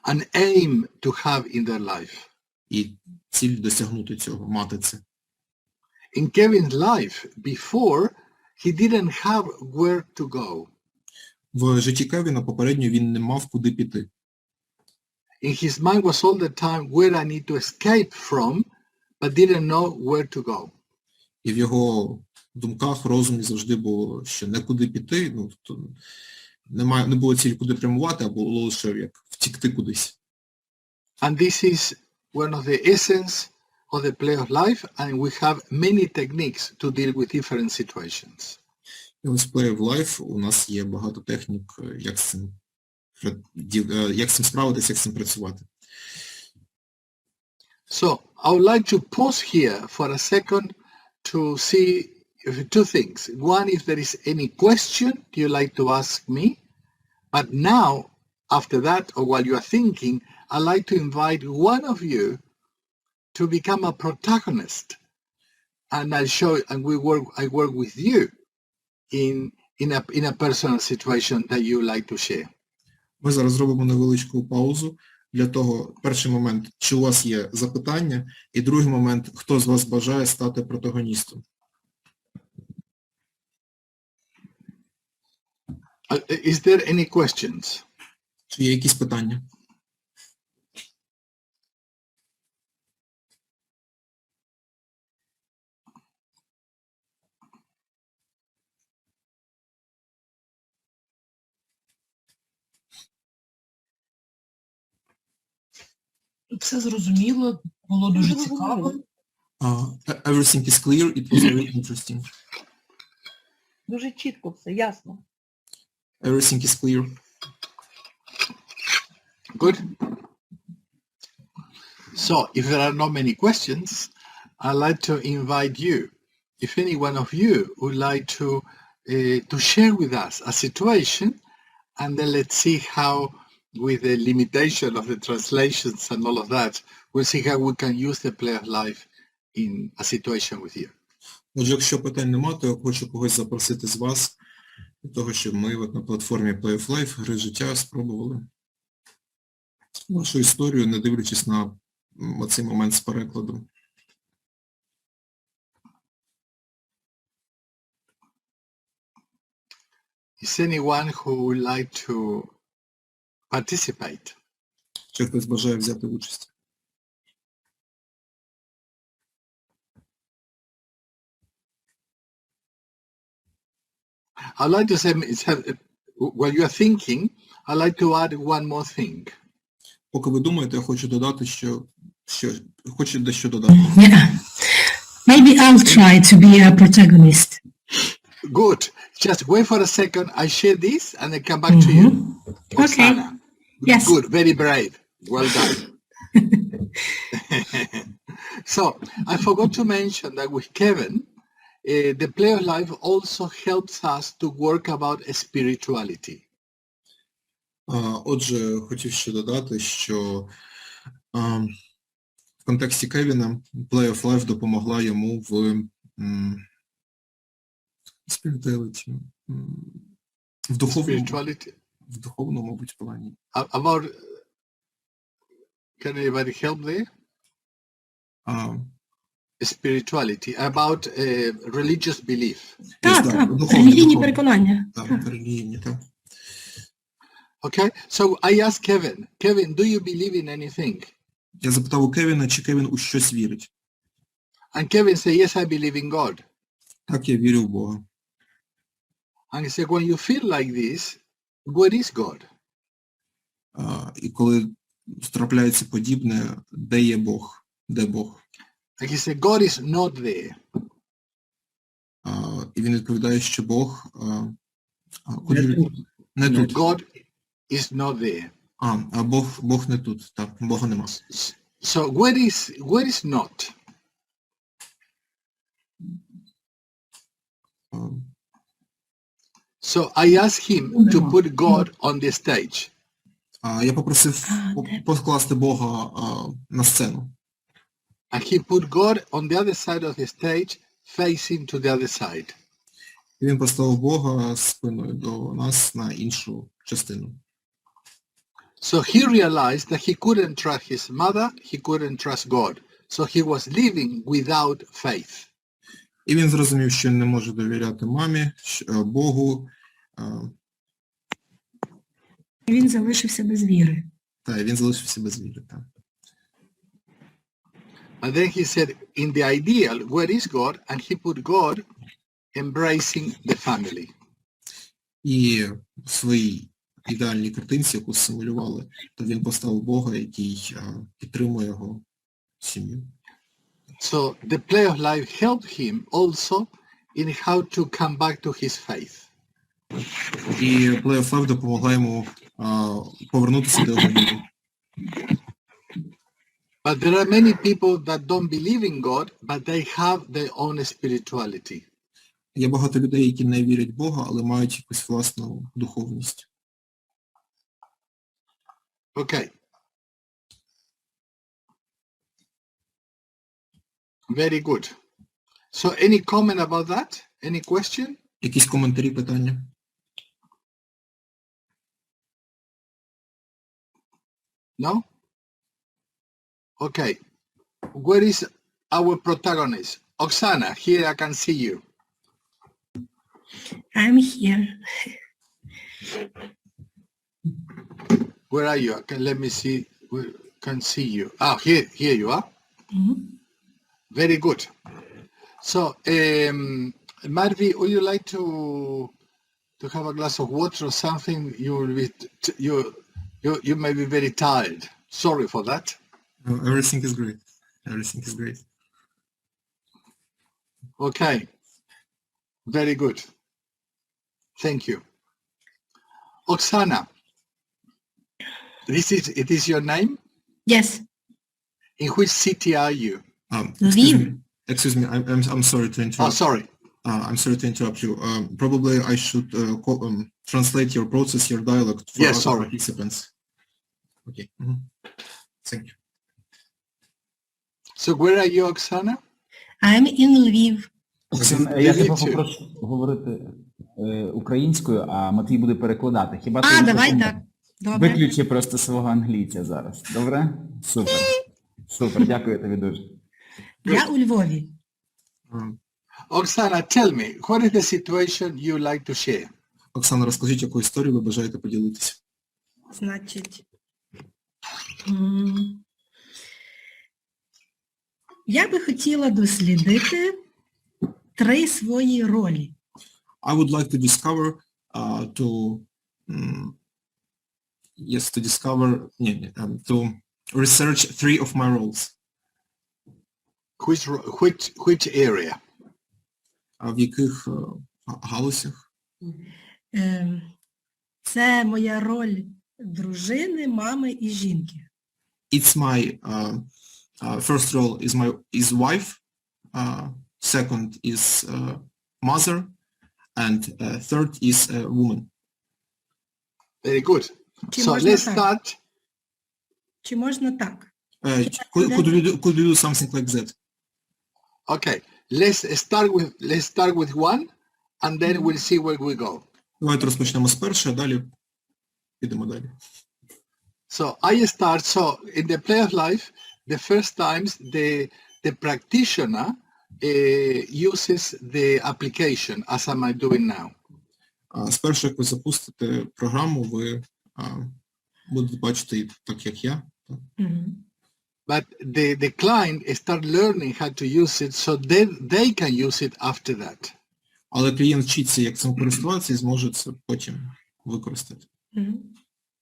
An aim to have in their life. І ціль досягнути цього, мати це. In Kevin's life, before, he didn't have where to go. В житті Кевіна попередньо він не мав куди піти. In his mind was all the time where I need to escape from, but didn't know where to go. І в його думках, розумі завжди було, що не куди піти, не було цілі куди прямувати, а було лише як втікти кудись. And this is one of the essence of the play of life, and we have many techniques to deal with different situations. І ось в Play of Life у нас є багато технік, як з цим справитися, як з цим працювати. So I would like to pause here for a second to see two things. One, if there is any question you like to ask me. But now, after that, or while you are thinking, I'd like to invite one of you to become a protagonist. And I work with you in a personal situation that you like to share. Ми зараз зробимо невеличку паузу для того, перший момент, чи у вас є запитання, і другий момент, хто з вас бажає стати протагоністом. Is there any questions? Чи є якісь питання? Все зрозуміло, було дуже цікаво. Everything is clear, it was very interesting. Дуже чітко все, ясно. Everything is clear. Good. So, if there are not many questions, I'd like to invite you, if any one of you would like to share with us a situation, and then let's see how, with the limitation of the translations and all of that, we'll see how we can use the play of life in a situation with you. Отже, якщо питань немає, то я хочу когось запросити з вас, для того, щоб ми на платформі Play of Life, гри життя, спробували вашу історію, не дивлячись на цей момент з перекладом. Is anyone who would like to participate? Чи хтось бажає взяти участь? I'd like to say, while you are thinking, I'd like to add one more thing. Поки ви думаєте, я хочу додати, хочу дещо додати. Yeah. Maybe I'll try to be a protagonist. Good. Just wait for a second. I share this and I come back to you. Okay. Oksana. Yes. Good. Very brave. Well done. So, I forgot to mention that with Kevin, the play of life also helps us to work about spirituality. Отже, хотів ще додати, що в контексті Кевіна Play of Life допомогла йому в spirituality, в духовному, мабуть, плані. About, can anybody help there? Spirituality, about religious belief. Так, духовні, релігійні переконання. Так, релігійні, так. Okay, so I asked Kevin, do you believe in anything? Я запитав у Кевіна, чи Кевін у щось вірить. And Kevin said, yes, I believe in God. Так, я вірю в Бога. And he said, when you feel like this, where is God? І коли трапляється подібне, де є Бог? Де Бог? And he said, God is not there. І він відповідає, що Бог не тут. God is not there. А Бог не тут, так, Бога нема. So where is not? So I asked him to put God on the stage. Я попросив покласти Бога на сцену. And he put God on the other side of the stage, facing to the other side. І він поставив Бога спиною до нас на іншу частину. So he realized that he couldn't trust his mother, he couldn't trust God. So he was living without faith. І він зрозумів, що не може довіряти мамі, Богу. Він залишився без віри. Та, він залишився без віри. Так. And then he said, in the ideal, where is God? And he put God embracing the family. І в своїй ідеальній картинці, яку симулювали, то він поставив Бога, який підтримує його сім'ю. So the play of life helped him also in how to come back to his faith. І Play of Life допомогла йому повернутися до його віри. But there are many people that don't believe in God, but they have their own spirituality. Є багато людей, які не вірять в Бога, але мають якусь власну духовність. Okay. Very good. So any comment about that? Any question? Якісь коментарі, питання? No? Okay. Where is our protagonist? Oksana, here I can see you. I'm here. Where are you? Okay, let me see. We can see you. Ah, here you are. Мгм. Very good. So, Marvi, would you like to have a glass of water or something? You may be very tired. Sorry for that. No, everything is great. Everything is great. Okay. Very good. Thank you. Oksana, it is your name? Yes. In which city are you? Lviv. Excuse me, I'm sorry to interrupt. Oh, sorry. I'm sorry to interrupt you. Probably I should translate your process, your dialogue for Yes, other sorry. participants. Okay. Mm-hmm. Thank you. So where are you, Oksana? I'm in Lviv. Я тебе попрошу говорити українською, а Матвій буде перекладати. Хіба ти Давай так. Добре. виключи просто свого англійця зараз. Добре? Супер. Супер, дякую тобі дуже. Я у Львові. Oksana, tell me, what is the situation you like to share? Оксана, розкажіть, яку історію ви бажаєте поділитися? Значить, я би хотіла дослідити 3 свої ролі. I would like to discover, to research 3 of my roles. Which area? А в яких галузях? Це моя роль дружини, мами і жінки. it's my first role is wife, second is mother, and third is woman. Very good. Чи So можна let's так? start. Чи можна так? Could we do something like that? Okay, let's start with one, and then we'll see where we go. Давайте розпочнемо з першої, а далі підемо далі. So I start. So in the play of life, the first times the practitioner uses the application as am I doing now. Спершу, як ви запустите програму, ви будете бачити так, як я. But the client start learning how to use it, so then they can use it after that. Але клієнт вчиться, як цим користуватися, і зможе це потім використати.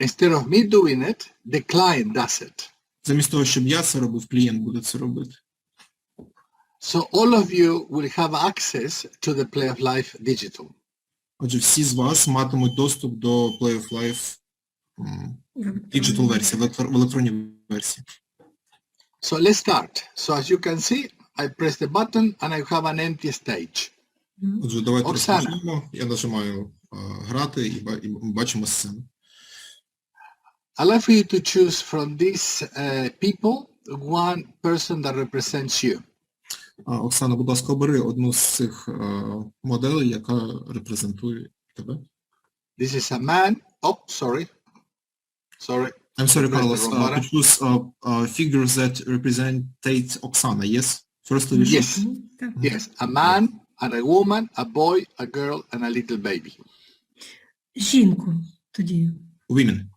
Instead of me doing it, the client does it. Замість того, щоб я це робив, клієнт буде це робити. So all of you will have access to the Play of Life digital. Отже, всі з вас матимуть доступ до Play of Life digital версії, в електронній версії. So let's start. So as you can see, I press the button and I have an empty stage. Отже, давайте Оксана. розпочнемо. Я нажимаю грати і ми бачимо сцену. I'd like for you to choose from these people one person that represents you. Оксана, будь ласка, обери одну з цих моделей, яка репрезентує тебе. This is a man. Oh, sorry. Sorry. I'm sorry, Press the Carlos. wrong button. To choose figures that represent Oksana, yes? First division? Yes. Yes. A man and a woman, a boy, a girl, and a little baby. Жінку тоді. Women.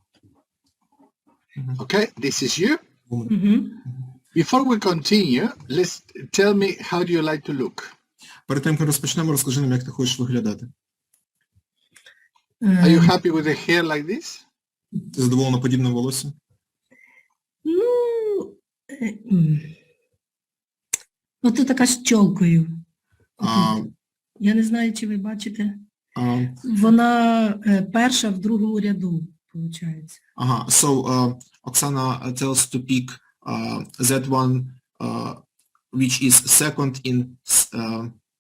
Okay, this is you. Women. Before we continue, let's tell me how do you like to look. Перед тим, як розпочнемо, розкажи нам, як ти хочеш виглядати. Are you happy with the hair like this? Ти задоволена подібним волоссям? Ну, ото така з чолкою. Я не знаю, чи ви бачите. Вона перша в другому ряду, виходить. Ага, so Oksana tells to pick that one which is second in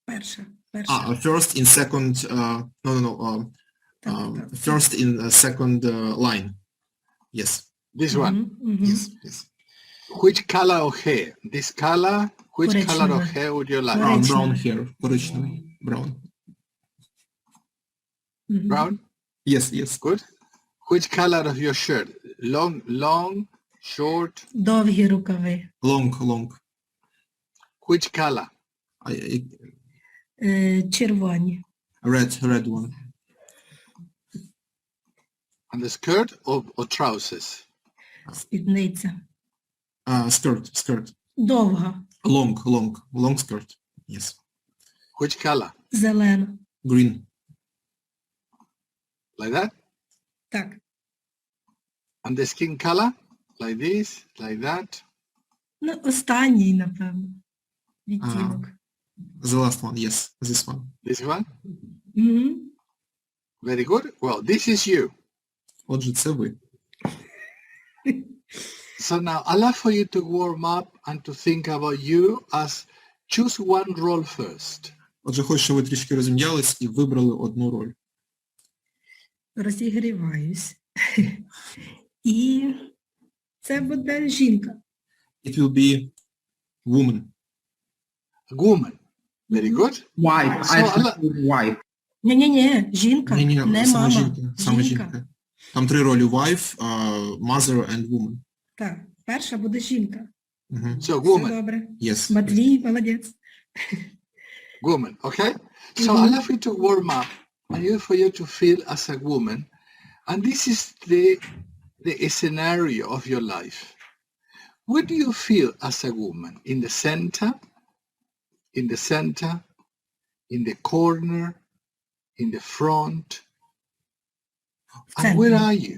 Перша. first in second first in second line. Yes. This one. Yes. Yes. Which color of hair? This color? Which color of Коричневе. hair would you like? Brown hair. Коричневий. Brown. Brown? Yes, yes. Good. Which color of your shirt? Long, short? Довгі рукави. Long. Which color? Червоні. Red one. And the skirt or trousers? Спідниця. Skirt. Довга. Long skirt. Yes. Which color? Зелена. Green. Like that? Так. And the skin color? Like this? Like that? Ну, останній, напевно. Відтінок. The last one, yes. This one. This one? Мгм. Very good. Well, this is you. Отже, це ви. So now I'd like for you to warm up and to think about you as choose one role first. Отже, хочу, щоб ви трішки розім'ялись і вибрали одну роль. Розігріваюсь. І це буде жінка. It will be woman. Woman. Very good. Wife. So, Wife. Ні, жінка, Ні, не саме мама. жінка. Саме жінка. Там три ролі: wife, mother and woman. Так, перша буде жінка. So Все woman. добре. Yes. Матвій, молодець. Woman, okay? So I'd like you to warm up and for you to feel as a woman. And this is the scenario of your life. Where do you feel as a woman? In the center? In the corner? In the front? And where are you?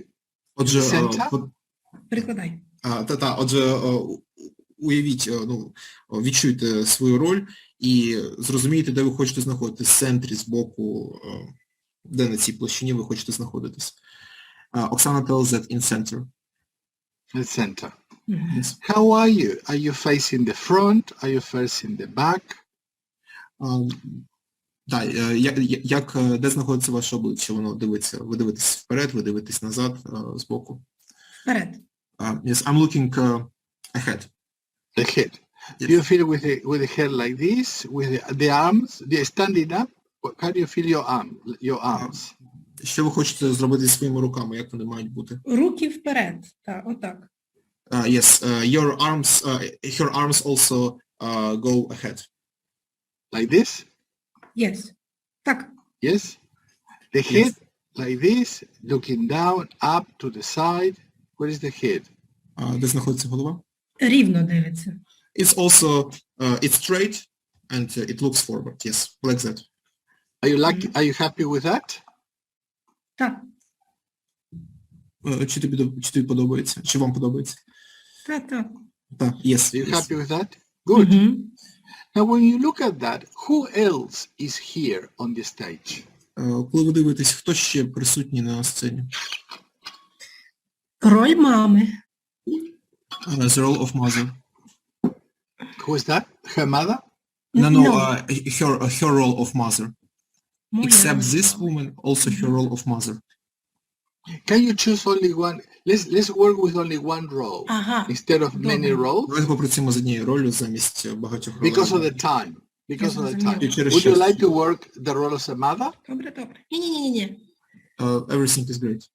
Отже, Center? Перекладай. Отже, уявіть, відчуйте свою роль і зрозумійте, де ви хочете знаходитись, в центрі, збоку, де на цій площині ви хочете знаходитись. Оксана tells that in center. The center. Yes. How are you? Are you facing the front? Are you facing the back? Так, де знаходиться ваше обличчя? Воно дивиться. Ви дивитесь вперед, ви дивитесь назад, збоку. Вперед. Yes, I'm looking ahead. The head. Yes. Do you feel with the head like this, with the arms, the standing up? How do you feel your arms? Що ви хочете зробити зі своїми руками? Як вони мають бути? Руки вперед. Так, отак. Yes, her arms also go ahead. Like this? Yes. Так. Yes? The head like this, looking down, up to the side. Where is the head? Де знаходиться голова? Рівно дивиться. It's also, it's straight and it looks forward. Yes, like that. Are you happy with that? Так. Чи тобі подобається? Чи вам подобається? Так, так. Так, yes. Are you Yes. happy with that? Good. Мгм. Now, when you look at that, who else is here on the stage? Коли ви дивитесь, хто ще присутній на сцені? Роль мами. The role of mother. Who is that? Her mother? No, No. her role of mother. Моя Except роль. this woman, also her role of mother. Can you choose only one? Let's work with only one role Ага. instead of many Добре. roles Давайте попрацюємо з однією ролью замість багатьох ролей. because of the time. Because of the time. І через Would you час. like to work the role as a mother? Добре, добре. Ні. Everything is great.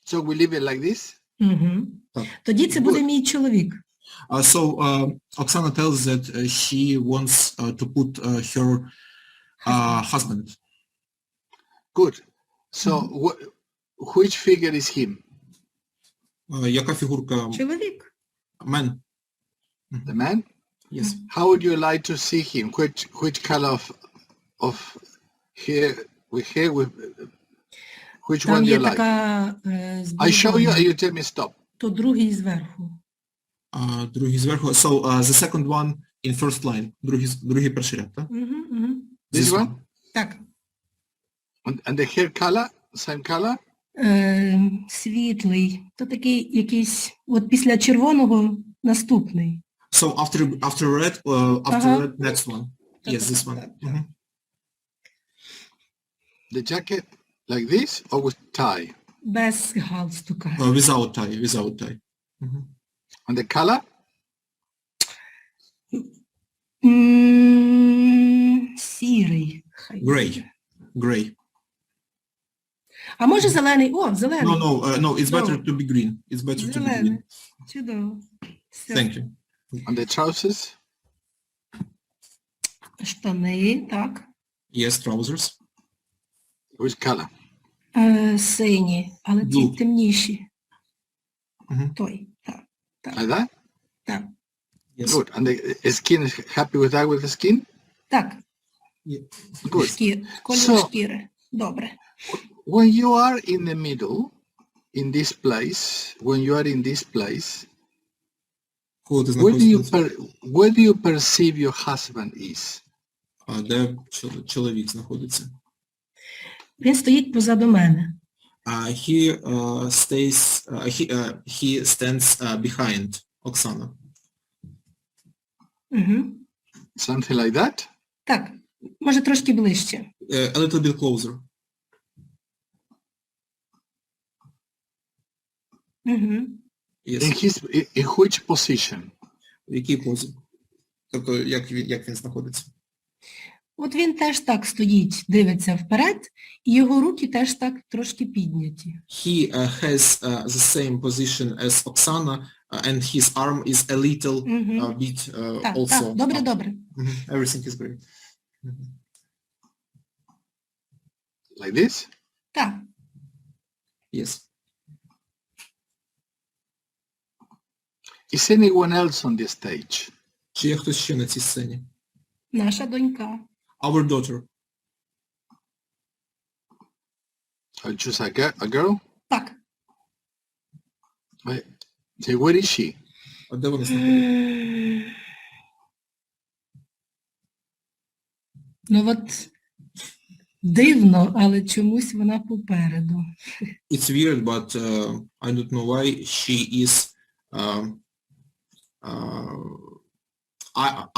So we leave it like this? Угу. Так. Тоді це буде мій чоловік. So Oksana tells that she wants to put her husband. Good. So which figure is him? Яка фігурка? Чоловік. Man. The man? Yes. How would you like to see him? Which color of hair with which one Там do є you like? така I show you and you tell me stop. то другий зверху. Другий зверху. So the second one in first line. Другий перший ряд, так? Угу. This one? Так. And the hair color? Same color? Світлий. То такий якийсь, от після червоного наступний. So after red, red, next one. Yes, this one. Mhm. The jacket like this or with tie? Без галстука. Without tie. Mhm. And the color? Сірий. Хай буде. Gray. А може зелений? О, зелений. No, it's better to be green. It's better to be green. Зелений. Чудово. Все. Thank you. And the trousers? Штани, так. Yes, trousers. Which color? Сині, але ті Blue. темніші. Мгм. Той, так. Like that? Так. Yes. Good. And the skin is happy with that, with the skin? Так. Good. Колір So- шкіри. Добре. When you are in the middle, in this place, when you are in this place, Коли ти where знаходишся, do you perceive your husband is? де чоловік знаходиться? Він стоїть позаду мене. He stands behind Oksana. Угу. Something like that? Так, може трошки ближче. A little bit closer. Угу. Yes. In which position? В якій позі? Тобто, як він знаходиться? От він теж так стоїть, дивиться вперед, і його руки теж так трошки підняті. He has the same position as Oksana, and his arm is a little bit Так, also так, добре, up. добре. Mhm. Everything is great. Like this? Так. Yes. Is anyone else on the stage? Чи є хтось ще на цій сцені? Наша донька. Our daughter. I'll choose a girl. Так. Say, where is she? А де вони знаходяться? Ну от дивно, але чомусь вона попереду. It's weird, but I don't know why she is I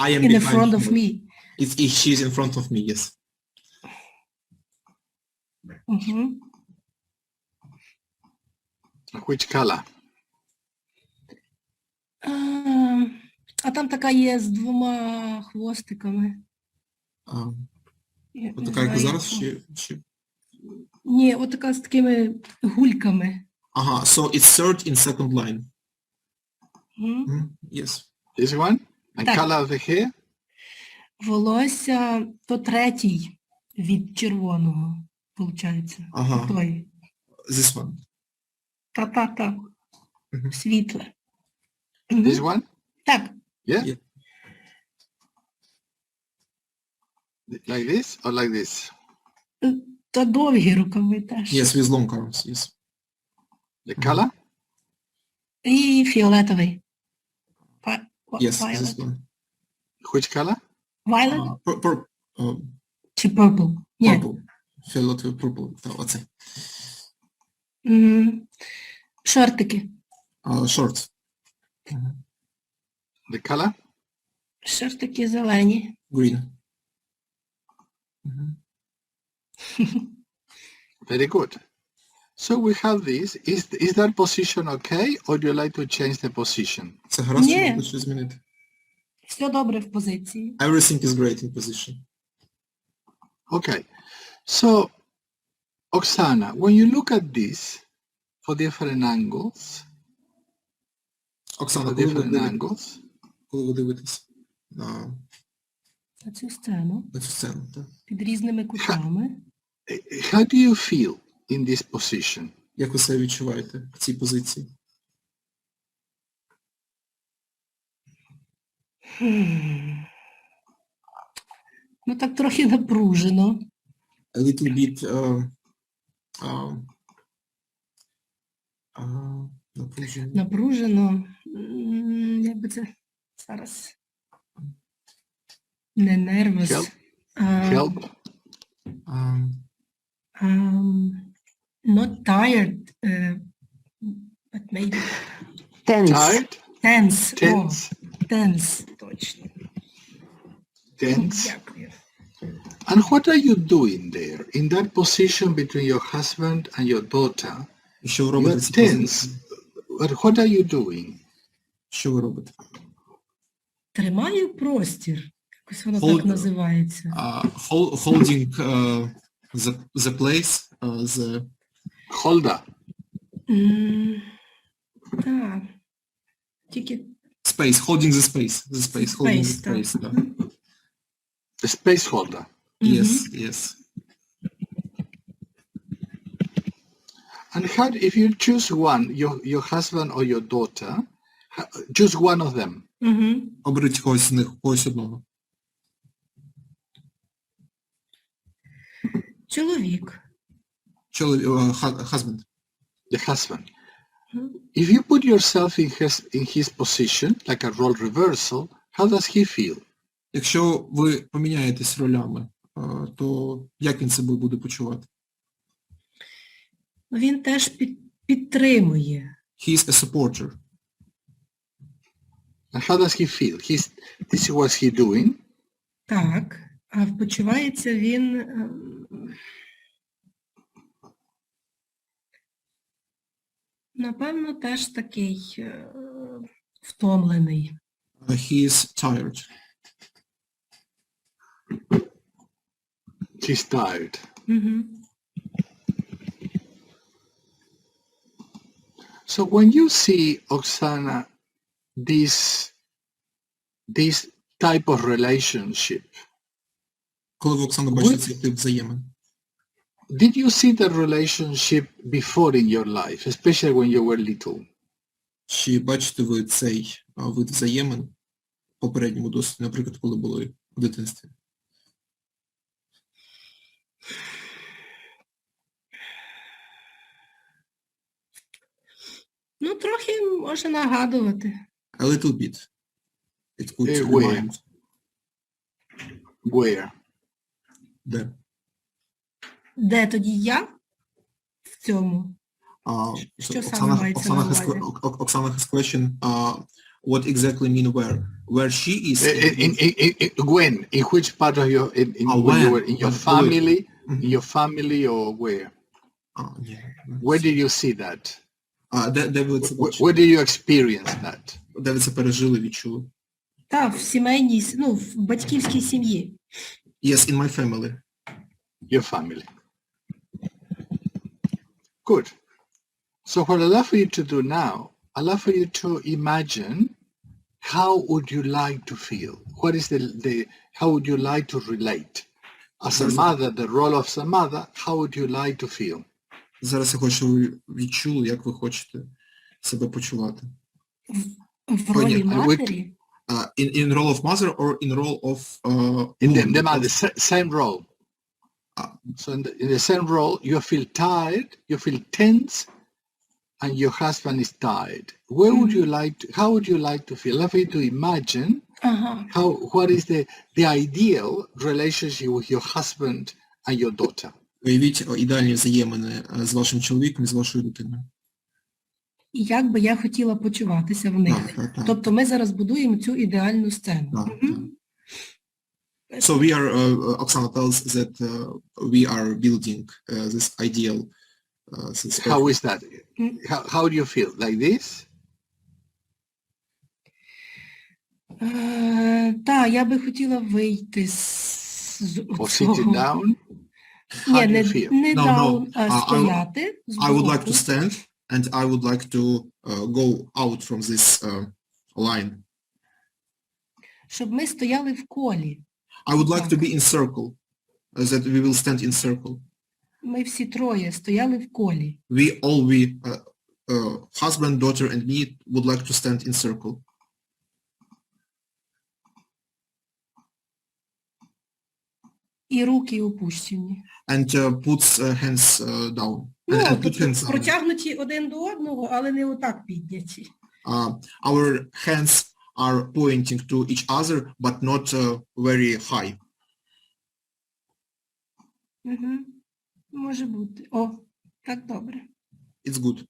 am In the behind front of her. me. She's in front of me, yes. Угу. Which color? А там така є з двома хвостиками. Я не Отака, як знаю, зараз, як чи... Ні, отака з такими гульками. Ага, so it's third in second line. Мгм. Yes. This one? And Так. color of the hair? Волосся то третій від червоного, виходить. Ага. Той. This one. Та-та-та. Мгм. Світле. This Мгм. one? Так. Yeah? Yeah. Like this or like this? Та довгі рукави теж. Yes, with long arms, yes. The color? І фіолетовий. Yes, this Violet. one. Which color? Violet Purple. чи purple? Ні. Purple. Фіолетовий purple. Та, оце. Мгм. Шортики. Short. The color? Шортики зелені. Green. Very good. So we have this. Is that position okay, or do you like to change the position? Це гаразд, Ні. чи хочеш змінити? Все добре в позиції. Everything is great in position. Okay. So, Oksana, when you look at this for different angles, Оксана, for коли ви different дивитесь, angles, на На цю сцену. цю сцену, так? Під різними кутами. how do you feel in this position? Як ви себе відчуваєте в цій позиції? Ну так трохи напружено. A little bit напружено. Напружено. Як би це зараз? Не нервус. Help? а, Help? Not tired, but maybe Tired? tense. Tense? Tense, точно. Tense? Дякую. And what are you doing there? In that position between your husband and your daughter, І що ви you're робите в цій tense. позиції? But what are you doing? Що ви робите? Тримаю простір. Якось воно Hold- так називається. Holding the place, the Holder. Так. Тільки space, holding the space, holding the так. space, так. The space holder. Yes, yes. And how, if you choose one, your husband or your daughter, choose one of them. Угу. Оберіть когось з них, когось одного. Чоловік. Husband. The husband. If you put yourself in his position, like a role reversal, how does he feel? Якщо ви поміняєтесь ролями, то як він себе буде почувати? Він теж підтримує. He is a supporter. And how does he feel? This is what he's doing. Так. А почувається він напевно теж такий втомлений. He is tired. He's tired. Угу. So when you see, Oksana, this type of relationship, Коли ви, Оксана, бачите цей тип взаємин, did you see the relationship before in your life, especially when you were little? чи бачите ви цей вид взаємин в попередньому досвіді, наприклад, коли були в дитинстві? Ну, трохи може нагадувати. A little bit. It could Where? remind. Where? Де? Де тоді я в цьому? Що саме мається на увазі? Oksana has question, what exactly mean where? Where she is? When? In which part of your, when you were in your family, in your family or where? Where did you see that? Where did you experience that? Де ви це пережили, відчули? Так, в сімейній, в батьківській сім'ї. Yes, in my family. Your family. Good. So what I'd love for you to do now, I'd love for you to imagine how would you like to feel? What is how would you like to relate? As a mother, the role of a mother, how would you like to feel? Зараз я хочу, щоб ви відчули, як ви хочете себе почувати. В ролі матері? In role of mother or in role of... in the mother, same role. So in the same role, you feel tired, you feel tense, and your husband is tired. Where would you like to, how would you like to feel? I'd love you to imagine what is the ideal relationship with your husband and your daughter. Уявіть ідеальні взаємини з вашим чоловіком і з вашою дитиною. І як би я хотіла почуватися в них. Так. Тобто ми зараз будуємо цю ідеальну сцену. So we are, Oksana tells that we are building this ideal. How is that? How do you feel? Like this? Так, я би хотіла вийти Or sitting down? Ні, не даун, а стояти. I would like to stand and I would like to go out from this line. Щоб ми стояли в колі. I would like to be in circle, that we will stand in circle. Ми всі троє стояли в колі. We, husband, daughter and me would like to stand in circle. І руки опущені. And puts hands down. Протягнуті один до одного, але не отак підняті. Our hands are pointing to each other, but not very high. Може бути. О, так добре. It's good.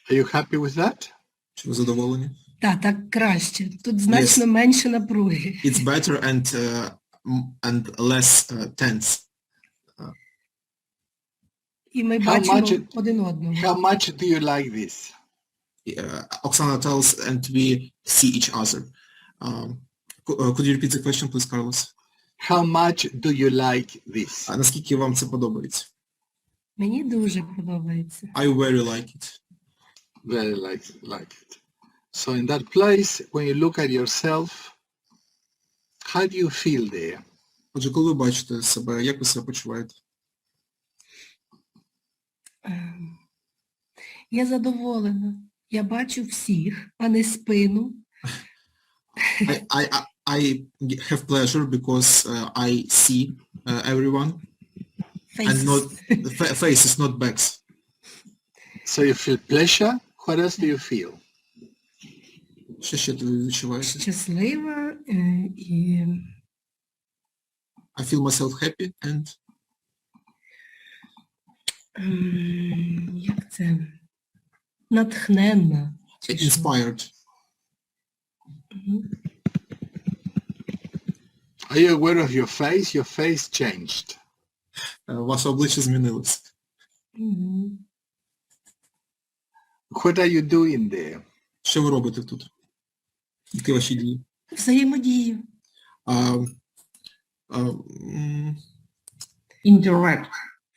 Are you happy with that? Чи ви задоволені? Так краще. Тут значно менше напруги. It's better and less tense. І ми бачимо один одного. How much do you like this? Oksana tells and we see each other. Could you repeat the question, please, Carlos? How much do you like this? Наскільки вам це подобається? Мені дуже подобається. I very like it. Very like it. So in that place, when you look at yourself, how do you feel there? Отже, коли ви бачите себе, як ви себе почуваєте? Я задоволена. Я бачу всіх, а не спину. I have pleasure because I see everyone. Faces. And not faces, not backs. So you feel pleasure? What else do you feel? Що ще ви відчуваєте? Щаслива і... I feel myself happy and... Як це? Натхненна. Inspired. Are you aware of your face? Your face changed. Ваше обличчя змінилось. What are you doing there? Що ви робите тут? Які ваші дії? Взаємодію. Interact.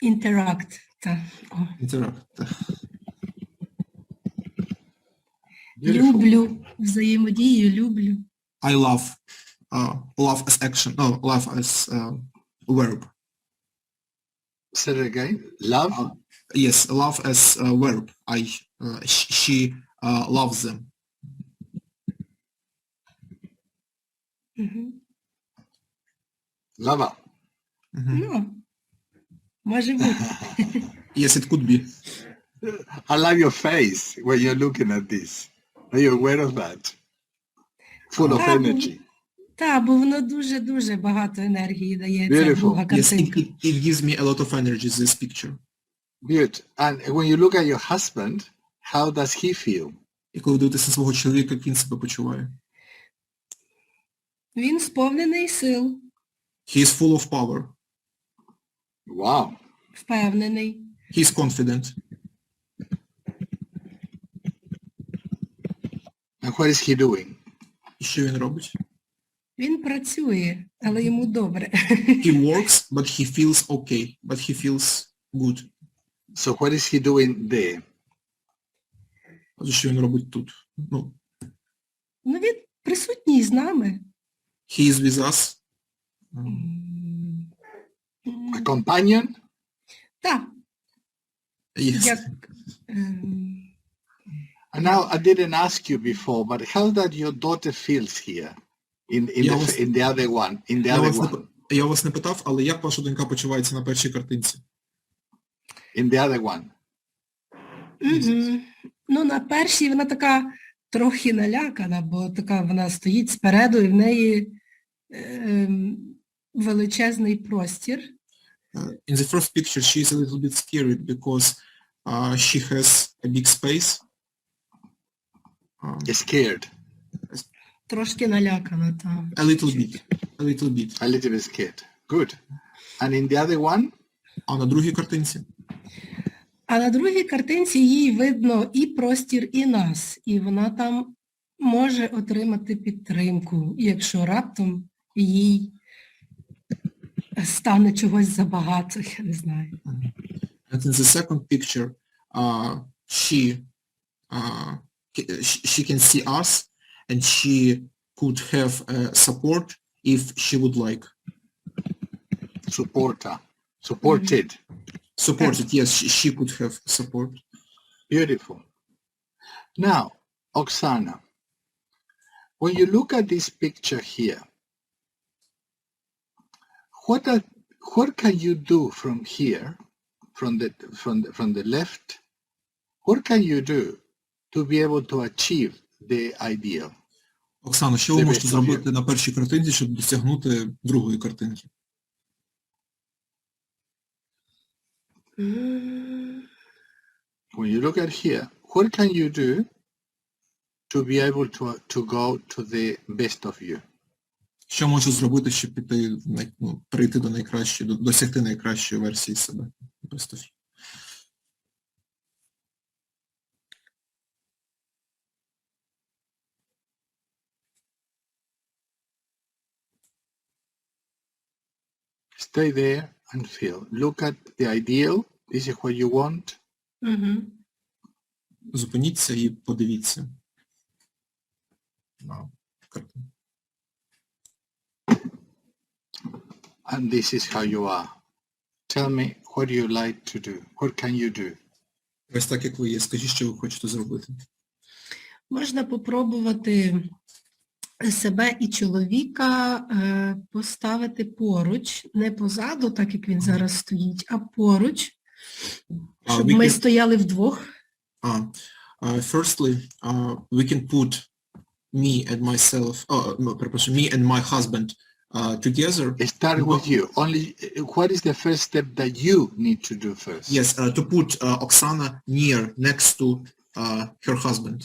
Interact. Interact. Люблю. Взаємодію люблю. I love. Love as action. No, love as verb. Say it again. Love? Yes, love as a verb. She loves them. Lover. Ну, може бути. Yes, it could be. I love your face when you're looking at this. Are you aware of that? full of Так, energy. бо воно дуже-дуже багато енергії дає, ця Beautiful. друга Yes, картинка. it gives me a lot of energy, this picture. Good. And when you look at your husband, how does he feel? І коли дивитися свого чоловіка, як він себе почуває. Він сповнений сил, He is full of power. Wow. впевнений. He is confident. And what is he doing? І що він робить? Він працює, але йому добре. He works, but he feels okay. But he feels good. So what is he doing there? А що він робить тут? Ну, Він присутній з нами. he is with us. A companion? Так, Yes. як... And now I didn't ask you before, but how that your daughter feels here in the other one? In the other one? Я вас не питав, але як ваша донька почувається на першій картинці? In the other one? Ну, на першій вона така трохи налякана, бо така вона стоїть спереду і в неї величезний простір. In the first picture, she is a little bit scared because she has a big space. Scared. Трошки налякана, так. A little bit. A little bit. A little bit scared. Good. And in the other one? А на другій картинці? А на другій картинці їй видно і простір, і нас. І вона там може отримати підтримку, якщо раптом їй стане чогось забагато, я не знаю. And in the second picture, she can see us and she could have support if she would like. Supporter. Supported. Supported, yes, she could have support. Beautiful. Now, Oksana, when you look at this picture here, what can you do from here, from the left? What can you do to be able to achieve the ideal? Оксана, що ви можете зробити на першій картинці, щоб досягнути другої картинки? When you look at here, what can you do to be able to go to the best of you? Що можете зробити, щоб піти, прийти до найкращої, досягти найкращої версії себе? Best of you. Stay there and feel. Look at the ideal. This is what you want. Зупиніться і подивіться на картину. And this is how you are. Tell me, what do you like to do? What can you do? Ось так, як ви є. Скажіть, що ви хочете зробити. Можна попробувати себе і чоловіка поставити поруч, не позаду, так як він зараз стоїть, а поруч, щоб ми стояли вдвох. Firstly, we can put me and myself, me and my husband together. Start with you. Only, what is the first step that you need to do first? Yes, to put Oksana next to her husband.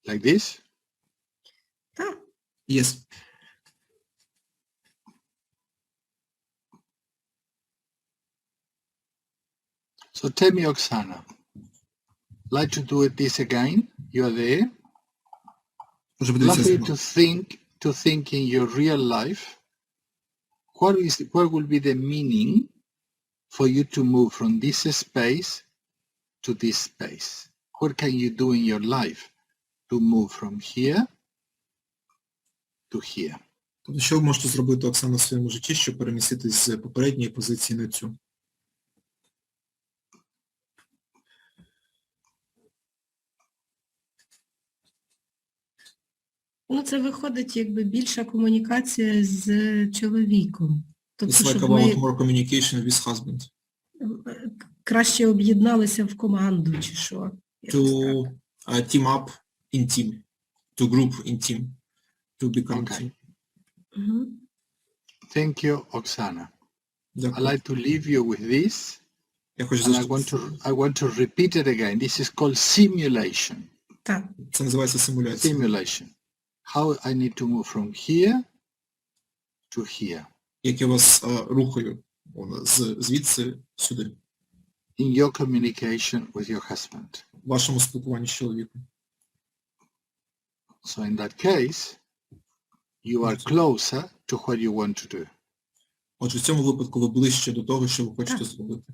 Like this? Так. Yes. So tell me, Oksana, like to do it this again? You are there? Lovely to think in your real life. What will be the meaning for you to move from this space to this space? What can you do in your life to move from here to here? Тобто, що ви можете зробити, Оксана, в своєму житті, щоб переміститись з попередньої позиції на цю? Ну, це виходить якби більша комунікація з чоловіком. Тобто, It's like щоб about more communication with husband. краще об'єдналися в команду, чи що. Якось To так. team up in team, to group in team, to become Okay. team. Мгм. Thank you, Oksana. I'd Дякую. like to leave you with this, Я хочу and I want to repeat it again. This is called simulation. Так. Це називається симуляція. Simulation. How I need to move from here to here. Як я вас рухаю звідси сюди. In your communication with your husband. В вашому спілкуванні з чоловіком. So in that case, you are closer to what you want to do. Отже, в цьому випадку ви ближче до того, що ви хочете зробити.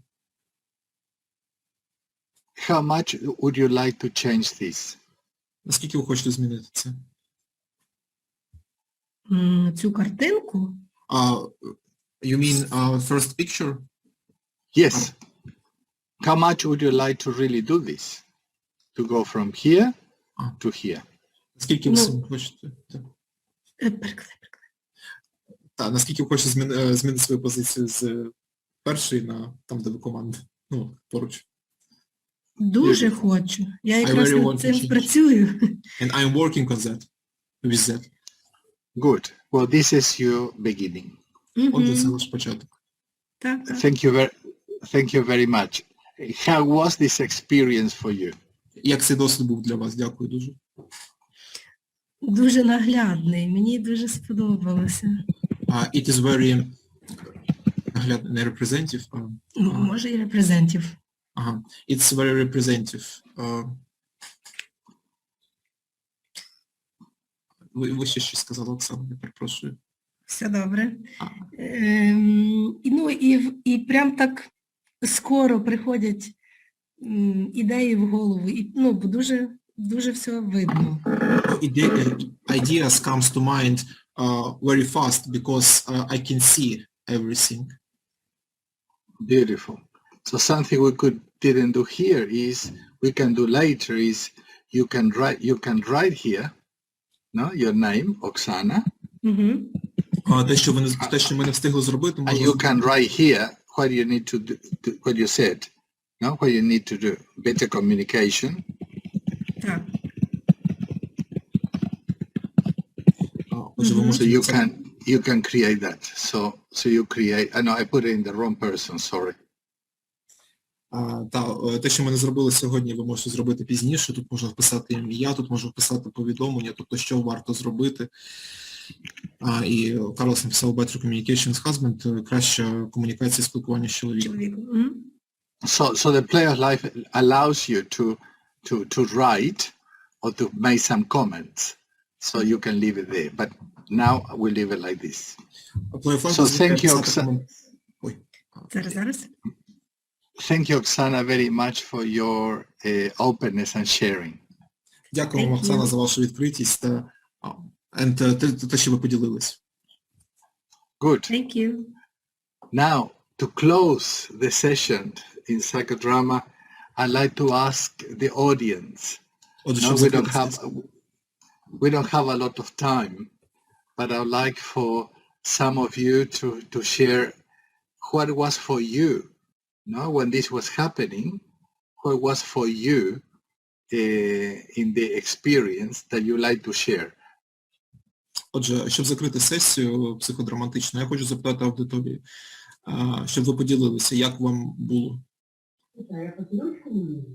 How much would you like to change this? Наскільки ви хочете змінити це? Цю картинку? You mean first picture? Yes. How much would you like to really do this? To go from here to here? Наскільки ви самі хочете? Так, наскільки ви хочете змінити свою позицію з першої на там, де ви команда? Ну, поруч. Дуже хочу. Я якраз really над want to цим change. працюю. And I'm working on that. With that. Good. Well, this is your beginning. Отже, це наш початок. Так, так. Thank you very much. How was this experience for you? Як цей досвід був для вас? Дякую дуже. Дуже наглядний. Мені дуже сподобалося. It is very не representative. Може і репрезентів. Ага. It's very representative. Ви ще щось сказали, Оксана, я перепрошую. Все добре. І прям так скоро приходять ідеї в голову. І, бо дуже все видно. Ideas comes to mind very fast because I can see everything. Beautiful. So something we didn't do here is we can do later is you can write here, no, your name, Oksana. Те, що ми не встигли зробити, And you can write here what you need to do, what you said, no, what you need to do. Better communication. Так. So you can create that. So you create. I know I put it in the wrong person. Sorry. Те, що ми не зробили сьогодні, ви можете зробити пізніше. Тут можна вписати ім'я, тут можна вписати повідомлення, тобто що варто зробити. І Карлос написав better communication with husband, краща комунікація, спілкування з чоловіком. So the player's life allows you to write or to make some comments. So you can leave it there. But now we leave it like this. So thank you, Oksana. Зараз. Thank you, Oksana, very much for your openness and sharing. Дякую вам, Оксана, за вашу відкритість та те, що ви поділились. Good. Thank you. Now, to close the session in Psychodrama, I'd like to ask the audience. No, we don't have a lot of time, but I'd like for some of you to share what it was for you, no, when this was happening, what it was for you in the experience that you like to share. Отже, щоб закрити сесію психодраматичну, я хочу запитати аудиторію, щоб ви поділилися, як вам було.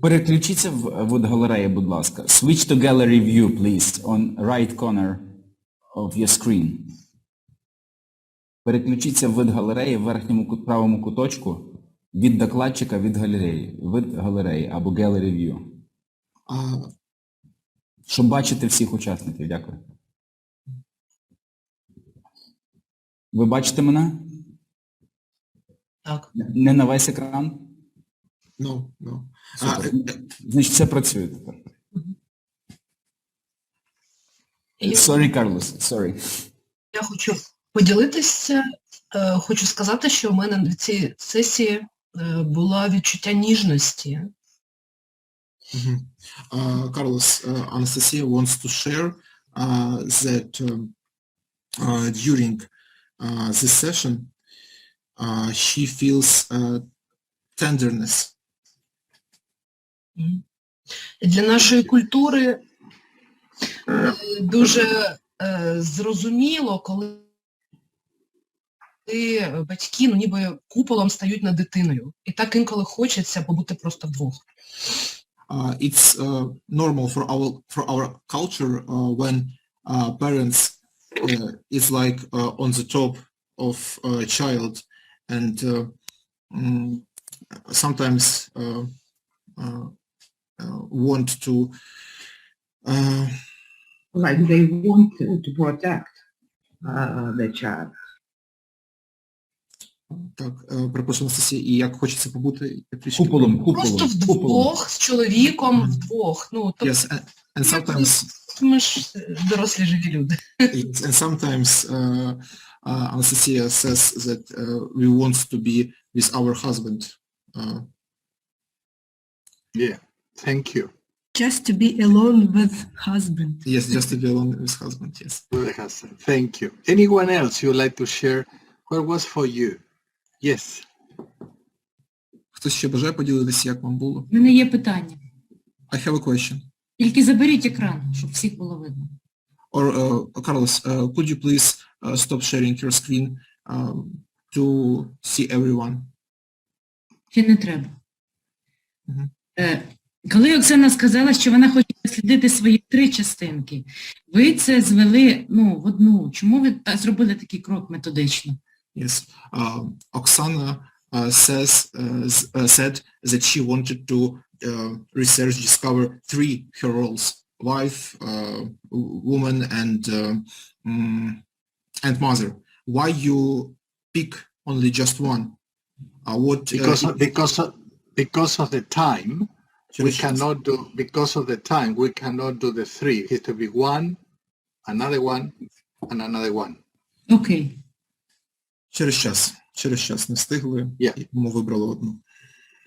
Переключіться в вид галереї, будь ласка. Switch to gallery view, please, on right corner of your screen. Переключіться в вид галереї в верхньому правому куточку від докладчика від галереї. Вид галереї або gallery view. Щоб бачити всіх учасників. Дякую. Ви бачите мене? Так. Не на весь екран? No. Значить, все працює тепер. Sorry, Карлос, sorry. Я хочу поділитися, хочу сказати, що в мене на цій сесії було відчуття ніжності. Carlos, Anastasia wants to share that during this session she feels tenderness. Для нашої культури дуже зрозуміло, коли батьки, ну, ніби куполом стають над дитиною. І так інколи хочеться побути просто вдвох. It's normal for our culture when parents is like on the top of a child and sometimes want to Like they want to protect the child. Так, перепрошую, Анастасія, і як хочеться побути трішки Куполом. Просто вдвох, з чоловіком, вдвох. Ну, тобто, Yes, and sometimes ми ж дорослі живі люди. and sometimes Anastasia says that we want to be with our husband. Yeah, thank you. Just to be alone with husband. Yes, just to be alone with husband, yes. With the husband. Thank you. Anyone else you would like to share what was for you? Yes. Хтось ще бажає поділитися, як вам було? У мене є питання. I have a question. Тільки заберіть екран, щоб всіх було видно. Or, Carlos, could you please stop sharing your screen to see everyone? Чи не треба? Мгм. Коли Оксана сказала, що вона хоче дослідити свої 3 частинки, ви це звели, ну, в одну. Чому ви зробили такий крок методично? Yes. Oksana said that she wanted to research, discover 3 her roles: wife, woman, and mother. Why you pick only just one? What? Because of the time, we Через час. cannot do. Because of the time, we cannot do the 3. It has to be one, another one, and another one. Окей. Через час не встигли, Yeah. і тому вибрали одну.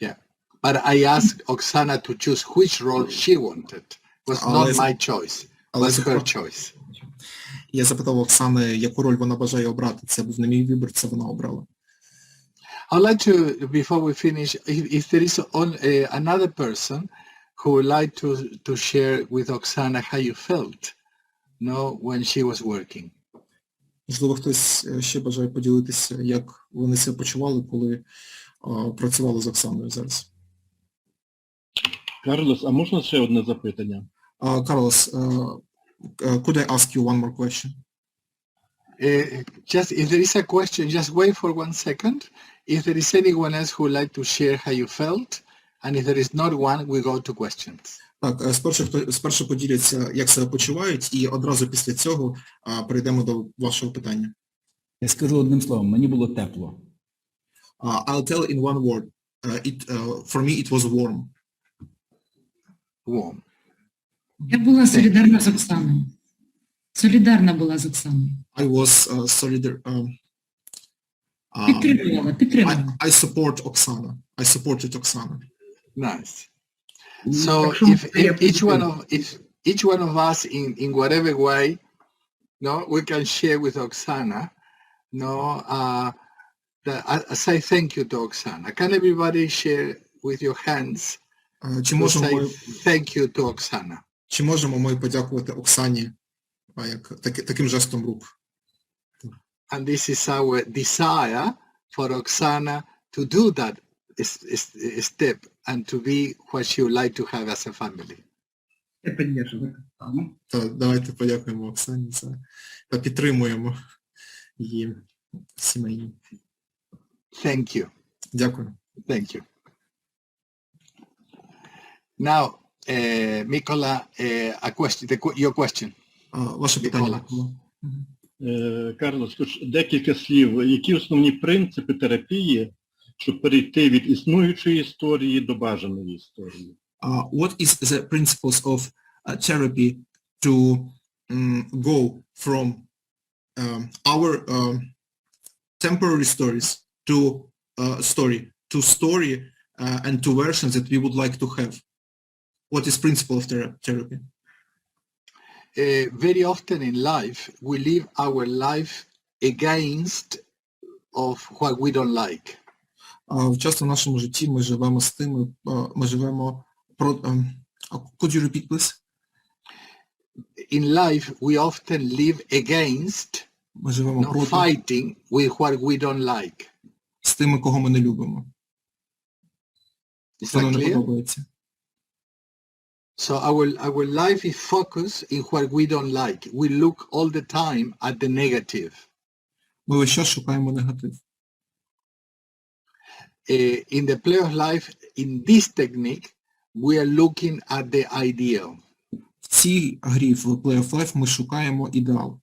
Yeah. But I asked Oksana to choose which role she wanted. It was not Unless- my choice. It unless was you her want- choice. Я запитав Оксани, яку роль вона бажає обрати. Це був не мій вибір, це вона обрала. I'd like to, before we finish, if there is another person who would like to share with Oksana how you felt, when she was working. Можливо, хтось ще бажає поділитися, як вони себе почували, коли працювали з Оксаною зараз. Карлос, а можна ще одне запитання? Carlos, could I ask you one more question? Just if there is a question, just wait for 1 second. If there is anyone else who would like to share how you felt, and if there is not one, we go to questions. Так, спершу поділяться, як себе почувають, і одразу після цього перейдемо до вашого питання. Я скажу одним словом, мені було тепло. I'll tell in one word. For me it was warm. Warm. Я була солідарна з Оксаною. Солідарна була з Оксаною. I was solidar. Підтримувала. I support Oksana. I supported Oksana. Nice. So if each one of us in whatever way, we can share with Oksana, say thank you to Oksana. Can everybody share with your hands? Чи Thank you to Oksana. Чи можемо ми подякувати Оксані таким жестом рук? And this is our desire for Oksana to do that step and to be what she would like to have as a family. Я підтримую Оксану. Давайте подякуємо Оксані та підтримуємо її сімейні. Thank you. Дякую. Thank you. Now, Mikola, your question. Ваше питання. Карлос, декілька слів. Які основні принципи терапії, щоб перейти від існуючої історії до бажаної історії? What is the principles of therapy to go from our temporary stories to story and to versions that we would like to have? What is principle of therapy? Very often in life, we live our life against of what we don't like. Часто в нашому житті ми живемо з тими, ми живемо could you repeat, please? In life, we often live against, Ми живемо not проти, fighting with what we don't like. з тими, кого ми не любимо, Is хто that нам не clear? подобається. So our life is focused in what we don't like. We look all the time at the negative. Ми весь час шукаємо негатив. In the play of life, in this technique, we are looking at the ideal. В цій грі в Play of Life ми шукаємо ідеал.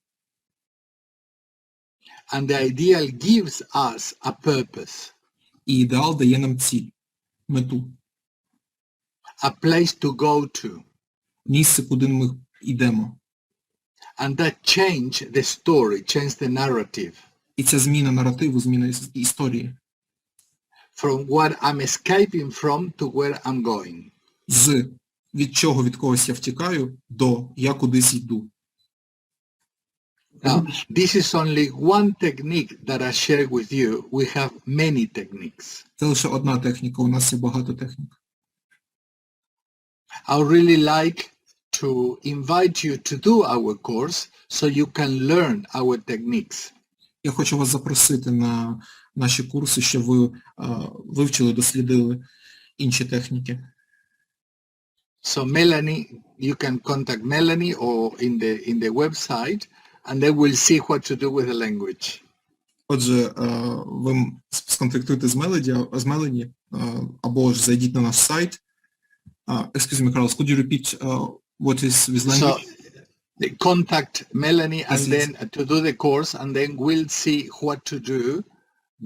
And the ideal gives us a purpose, І ідеал дає нам ціль, мету, a place to go to. місце, куди ми йдемо. And that change the story, change the narrative І ця зміна наративу, зміна історії. from what I'm escaping from to where I'm going. З від когось я втікаю, до я кудись йду. Now, this is only one technique that I share with you. We have many techniques. Це лише одна техніка, у нас є багато технік. I would really like to invite you to do our course so you can learn our techniques. Я хочу вас запросити на наші курси, щоб ви вивчили, дослідили інші техніки. So Melanie, you can contact Melanie or in the website, and they will see what to do with the language. Отже, ви сконтактуйте з Мелані, або ж зайдіть на наш сайт. Excuse me, Carlos, could you repeat what is with language? So contact Melanie and Yes, then to do the course, and then we'll see what to do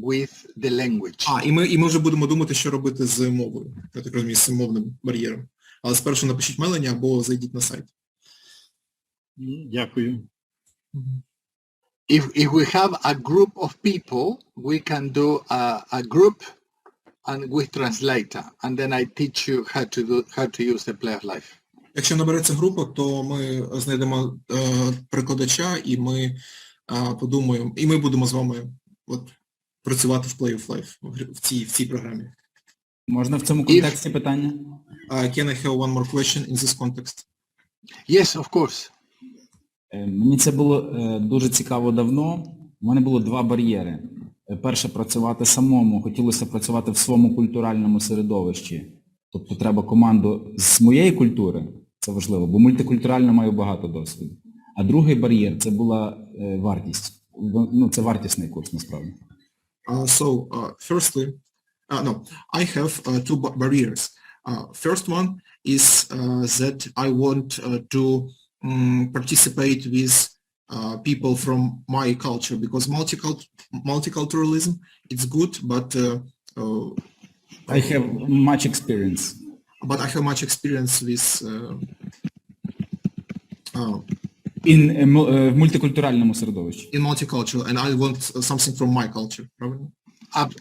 with the language. І ми вже будемо думати, що робити з мовою. Я так розумію, з цим мовним бар'єром. Але спершу напишіть Мелані або зайдіть на сайт. Дякую. If we have a group of people, we can do a group and with translator, and then I teach you how to use the play of life. Якщо набереться група, то ми знайдемо перекладача і ми подумаємо, і ми будемо з вами працювати в Play of Life в цій програмі. Можна в цьому контексті питання? Can I have one more question in this context? Yes, of course. Мені це було дуже цікаво давно. У мене було два бар'єри. Перше, працювати самому. Хотілося працювати в своєму культуральному середовищі. Тобто треба команду з моєї культури, це важливо, бо мультикультурально маю багато досвіду. А другий бар'єр – це була вартість. Ну, це вартісний курс, насправді. Firstly, I have two barriers. First one is that I want to participate with people from my culture, because multiculturalism is good, but I have much experience. But I have much experience with В мультикультуральному середовищі. in multicultural, and I want something from my culture, правильно?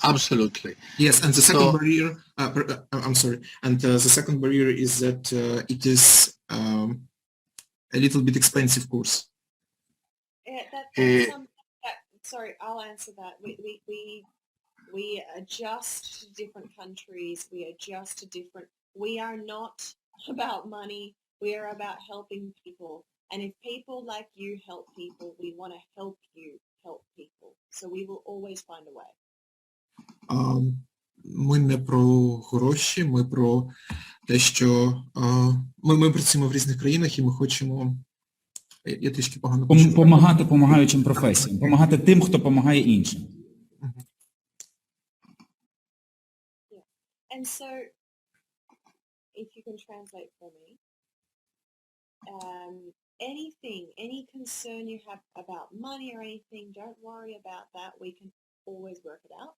Absolutely. Yes, and the second barrier, I'm sorry, and the second barrier is that it is a little bit expensive course. Sorry, I'll answer that. We adjust to different countries. We adjust to different. We are not about money. We are about helping people. And if people like you help people, we want to help you help people. So we will always find a way. Ми не про гроші, ми про те, що ми працюємо в різних країнах і ми хочемо... Я трішки погано почув. Помагати помагаючим професіям. Помагати тим, хто помагає іншим. And so, if you can translate for me, anything, any concern you have about money or anything, don't worry about that. We can always work it out.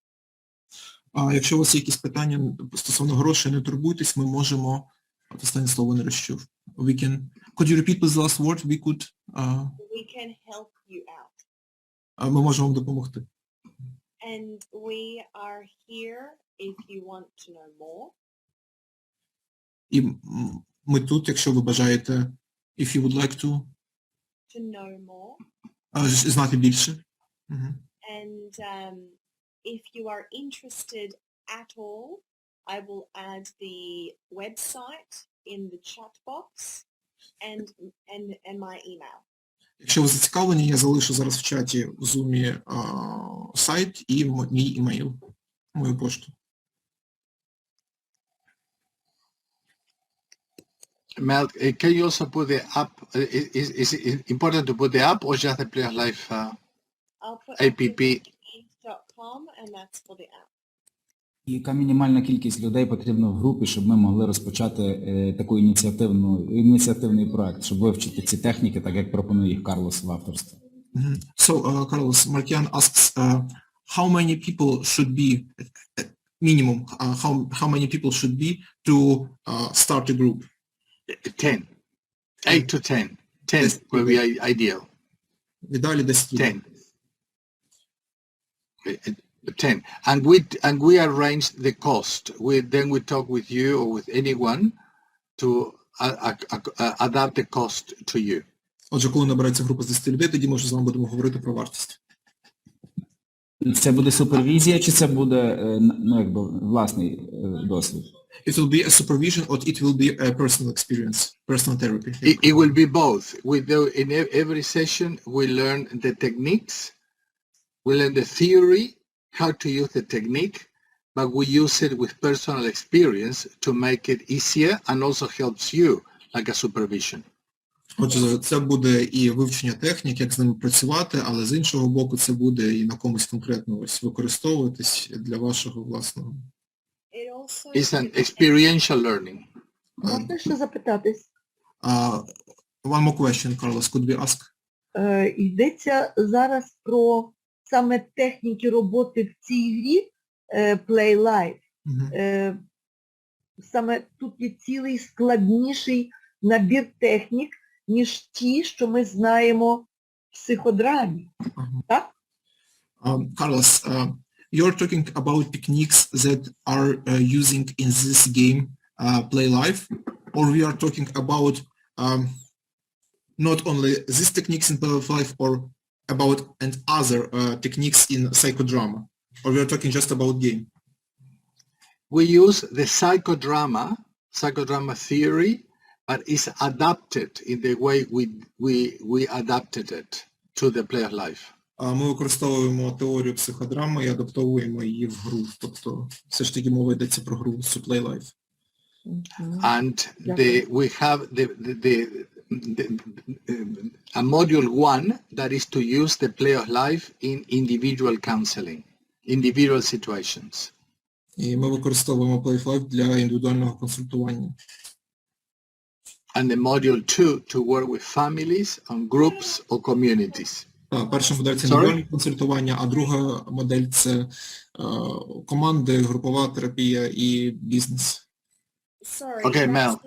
Якщо у вас є якісь питання стосовно грошей, не турбуйтесь, ми можемо... Останнє слово не розчув. Could you repeat the last word? We can help you out. Ми можемо вам допомогти. And we are here if you want to know more. І ми тут, якщо ви бажаєте, if you would like to know more. Знати більше. And if you are interested at all, I will add the website in the chat box and my email. Якщо ви зацікавлені, я залишу зараз в чаті в Zoom сайт і мій імейл, мою пошту. Mel, can you also put the app? Is it important to put the app or just the Player Life I'll put app? and that's for the app. І яка мінімальна кількість людей потрібна в групі, щоб ми могли розпочати таку ініціативний проект, щоб вивчити ці техніки, так як пропонує їх Карлос в авторстві. So, Carlos, Markian asks, how many people should be, minimum, how many people should be to start a group? 10. 8 to 10. 10 will be ideal. Віддалі 10 людей. 10. And we arrange the cost. Then we talk with you or with anyone to adapt the cost to you. Отже, коли набереться група з 10 людей, тоді ми вже з вами будемо говорити про вартість. Це буде супервізія, чи це буде, власний досвід? It will be a supervision or it will be a personal experience, personal therapy? It will be both. In every session, we learn the techniques, we learn the theory, how to use the technique, but we use it with personal experience to make it easier and also helps you like a supervision. Отже, це буде і вивчення технік, як з ними працювати, але з іншого боку це буде і на комусь конкретно використовуватись для вашого власного. It's an experiential learning. Можна ще запитатись? One more question, Carlos, could we ask? Йдеться зараз про саме техніки роботи в цій грі Play Life. Саме тут є цілий складніший набір технік, ніж ті, що ми знаємо в психодрамі. Так? Carlos, you're talking about techniques that are using in this game Play Life, or we are talking about not only these techniques in Play Life or about and other techniques in psychodrama, or we are talking just about game? We use the psychodrama theory, but it's adapted in the way we adapted it to the Player Life. Ми використовуємо теорію психодрами і адаптовуємо її в гру. Тобто, все ж таки мова йдеться про гру Play Life. And we have a module 1 that is to use the Player Life in individual counseling, individual situations. І ми використовуємо Play Life для індивідуального консультування. And the module 2 to work with families, on groups or communities. Перша модель це індивідуальне консультування, а друга модель це команди, групова терапія і бізнес. Sorry, okay, Mel.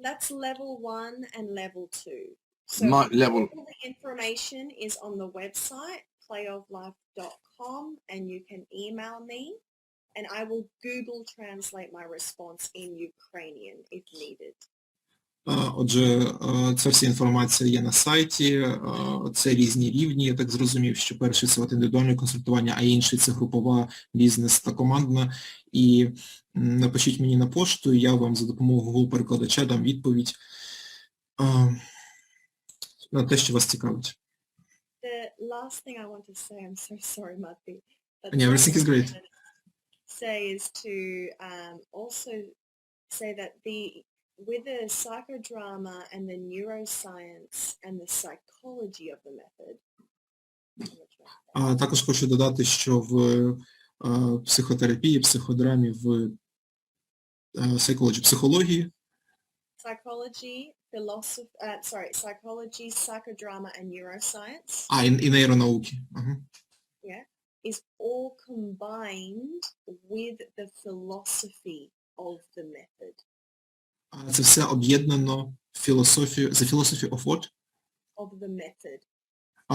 That's level 1 and level 2. So Level. all the information is on the website, playoflife.com, and you can email me, and I will Google translate my response in Ukrainian if needed. Отже, ця вся інформація є на сайті, це різні рівні, я так зрозумів, що перший це індивідуальне консультування, а інший це групова, бізнес та командна. І напишіть мені на пошту, я вам за допомогою Google-перекладача дам відповідь на те, що вас цікавить. The last thing I want to say, I'm so sorry, Matti. Yeah, everything is great. Say is to also say that with the psychodrama and the neuroscience and the psychology of the method. Також хочу додати, що в психотерапії, психодрамі, в психології. Psychology, psychology, psychodrama and neuroscience. І нейронауки. Yeah, is all combined with the philosophy of the method. Це все об'єднано філософію, the philosophy of what? Of the method.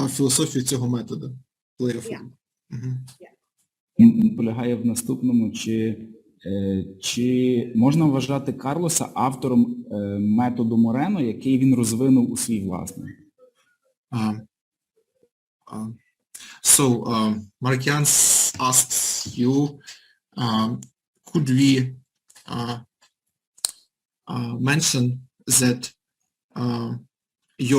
Філософію цього методу. Полягає в наступному, чи можна вважати Карлоса автором методу Морено, який він розвинув у свій власний? So, Markian asks you, could we mention that you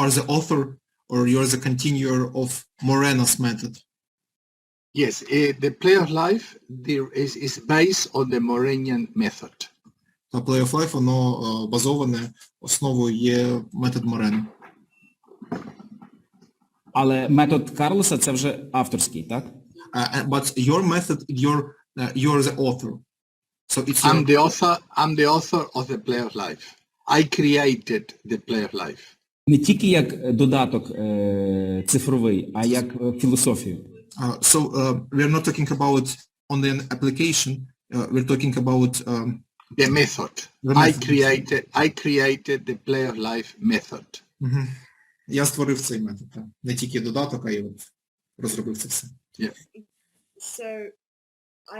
are the author or you are the continuer of Moreno's method? Yes, the play of life is based on the Morenian method. Та Play of Life, воно базоване, основою є метод Морено. Але метод Карлоса це вже авторський, так? But your method, you're the author. So it's I'm the author of the play of life. I created the play of life. Не тільки як додаток цифровий, а як філософію. So we're not talking about only an application, we're talking about the method. I created the play of life method. Я створив цей метод, так. Не тільки додаток, а й от розробив це все. Yeah. So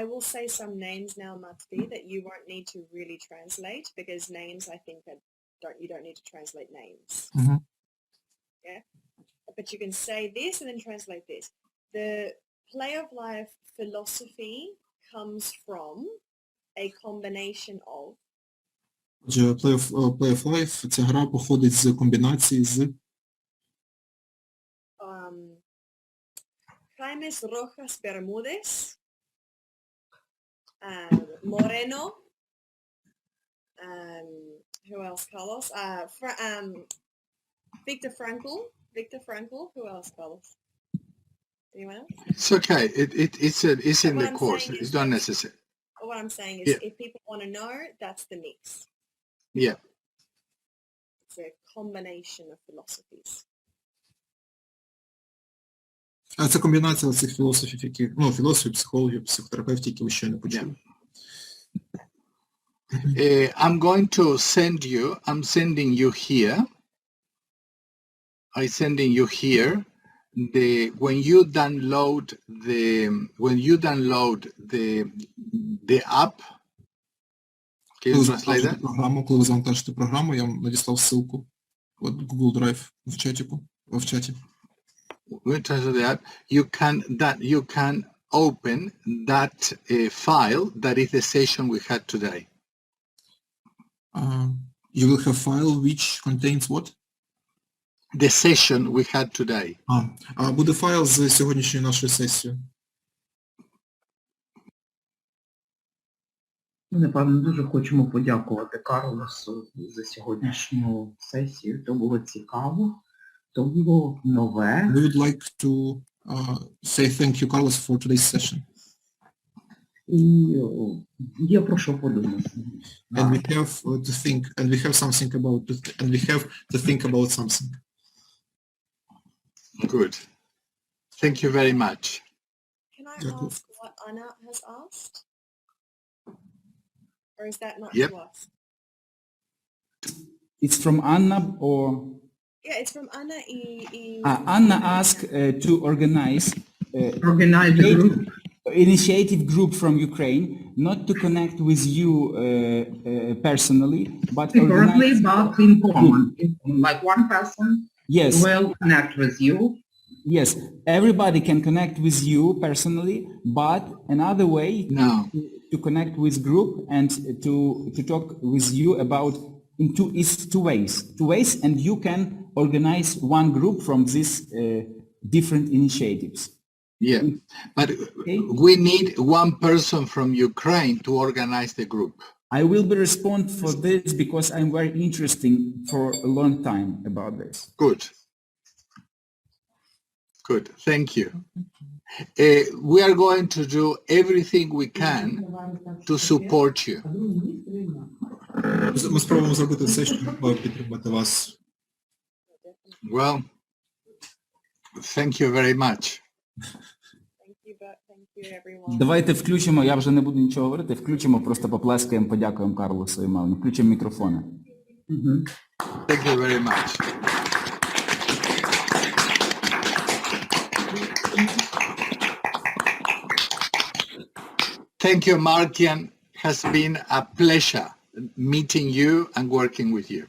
I will say some names now, Matvi, that you won't need to really translate, because names, I think, you don't need to translate names. Yeah, but you can say this and then translate this. The play of life philosophy comes from a combination of. Отже, Play of Life, ця гра походить з комбінації з Jaimes Rojas Bermúdez, Moreno, who else, Carlos? Viktor Frankl, who else, Carlos? Anyone else? It's okay. It's in the course. It's not necessary. What I'm saying is, if people want to know, that's the mix. Yeah. It's a combination of philosophies. А це комбінація цих філософів, які, філософів, психологів, психотерапевтів, які ви ще не почули. I'm sending you here. When you download the app, can you translate that? Коли ви завантажите програму, я вам надіслав ссылку в Google Drive в чаті. When you translate the app, you can open that file that is the session we had today. You will have file which contains what? The session we had today. Буде файл з сьогоднішньої нашої сесії. Ми, напевно, дуже хочемо подякувати Карлосу за сьогоднішню сесію. То було цікаво, то було нове. We would like to say thank you, Carlos, for today's session. І є про що подумати. And we have to think, and we have to think about something. Good. Thank you very much. Can I ask what Anna has asked? Or is that not to us? It's from Anna or... Yeah, it's from Anna. Anna asked to organize a group. Initiative group from Ukraine, not to connect with you personally, but organize in common. Like one person will connect with you. Yes, everybody can connect with you personally, but another way to connect with group and to talk with you about is two ways, and you can organize one group from these different initiatives. Yeah, but we need one person from Ukraine to organize the group. I will be respond for this because I'm very interested for a long time about this. Good. Thank you. We are going to do everything we can to support you. Ми спробуємо зробити все, щоб підтримати вас. Well, thank you very much. Давайте включимо, я вже не буду нічого говорити, включимо, просто поплескаємо, подякуємо Карлосу і Мелані. Включимо мікрофони. Thank you very much. Thank you, Markian. It has been a pleasure meeting you and working with you.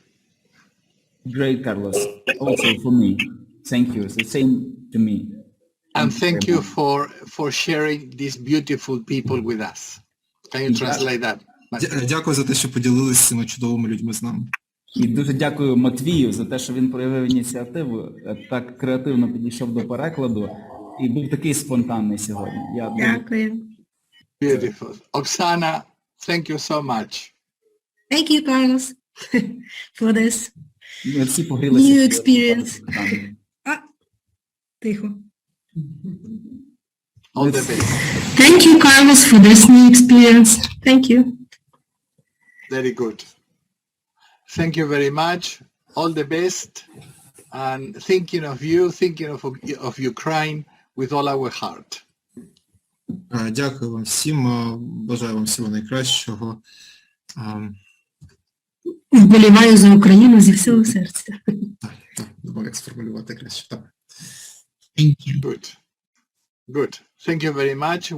Great, Carlos. Also for me. Thank you. It's the same to me. And thank you for sharing these beautiful people with us. Can you translate that? Дякую за те, що поділилися з цими чудовими людьми з нами. І дуже дякую Матвію за те, що він проявив ініціативу, так креативно підійшов до перекладу і був такий спонтанний сьогодні. Дякую. Beautiful. Oksana, thank you so much. Thank you, Carlos, for this Ми всі погрілися. new experience. Тихо. All the best. Thank you, Carlos, for this new experience. Thank you. Very good. Thank you very much. All the best. And thinking of you, thinking of Ukraine with all our heart. Дякую вам всім, бажаю вам всього найкращого. Вболіваю за Україну зі всього серця. Так, думаю, як сформулювати краще. Так. Thank you. Good. Good. Thank you very much.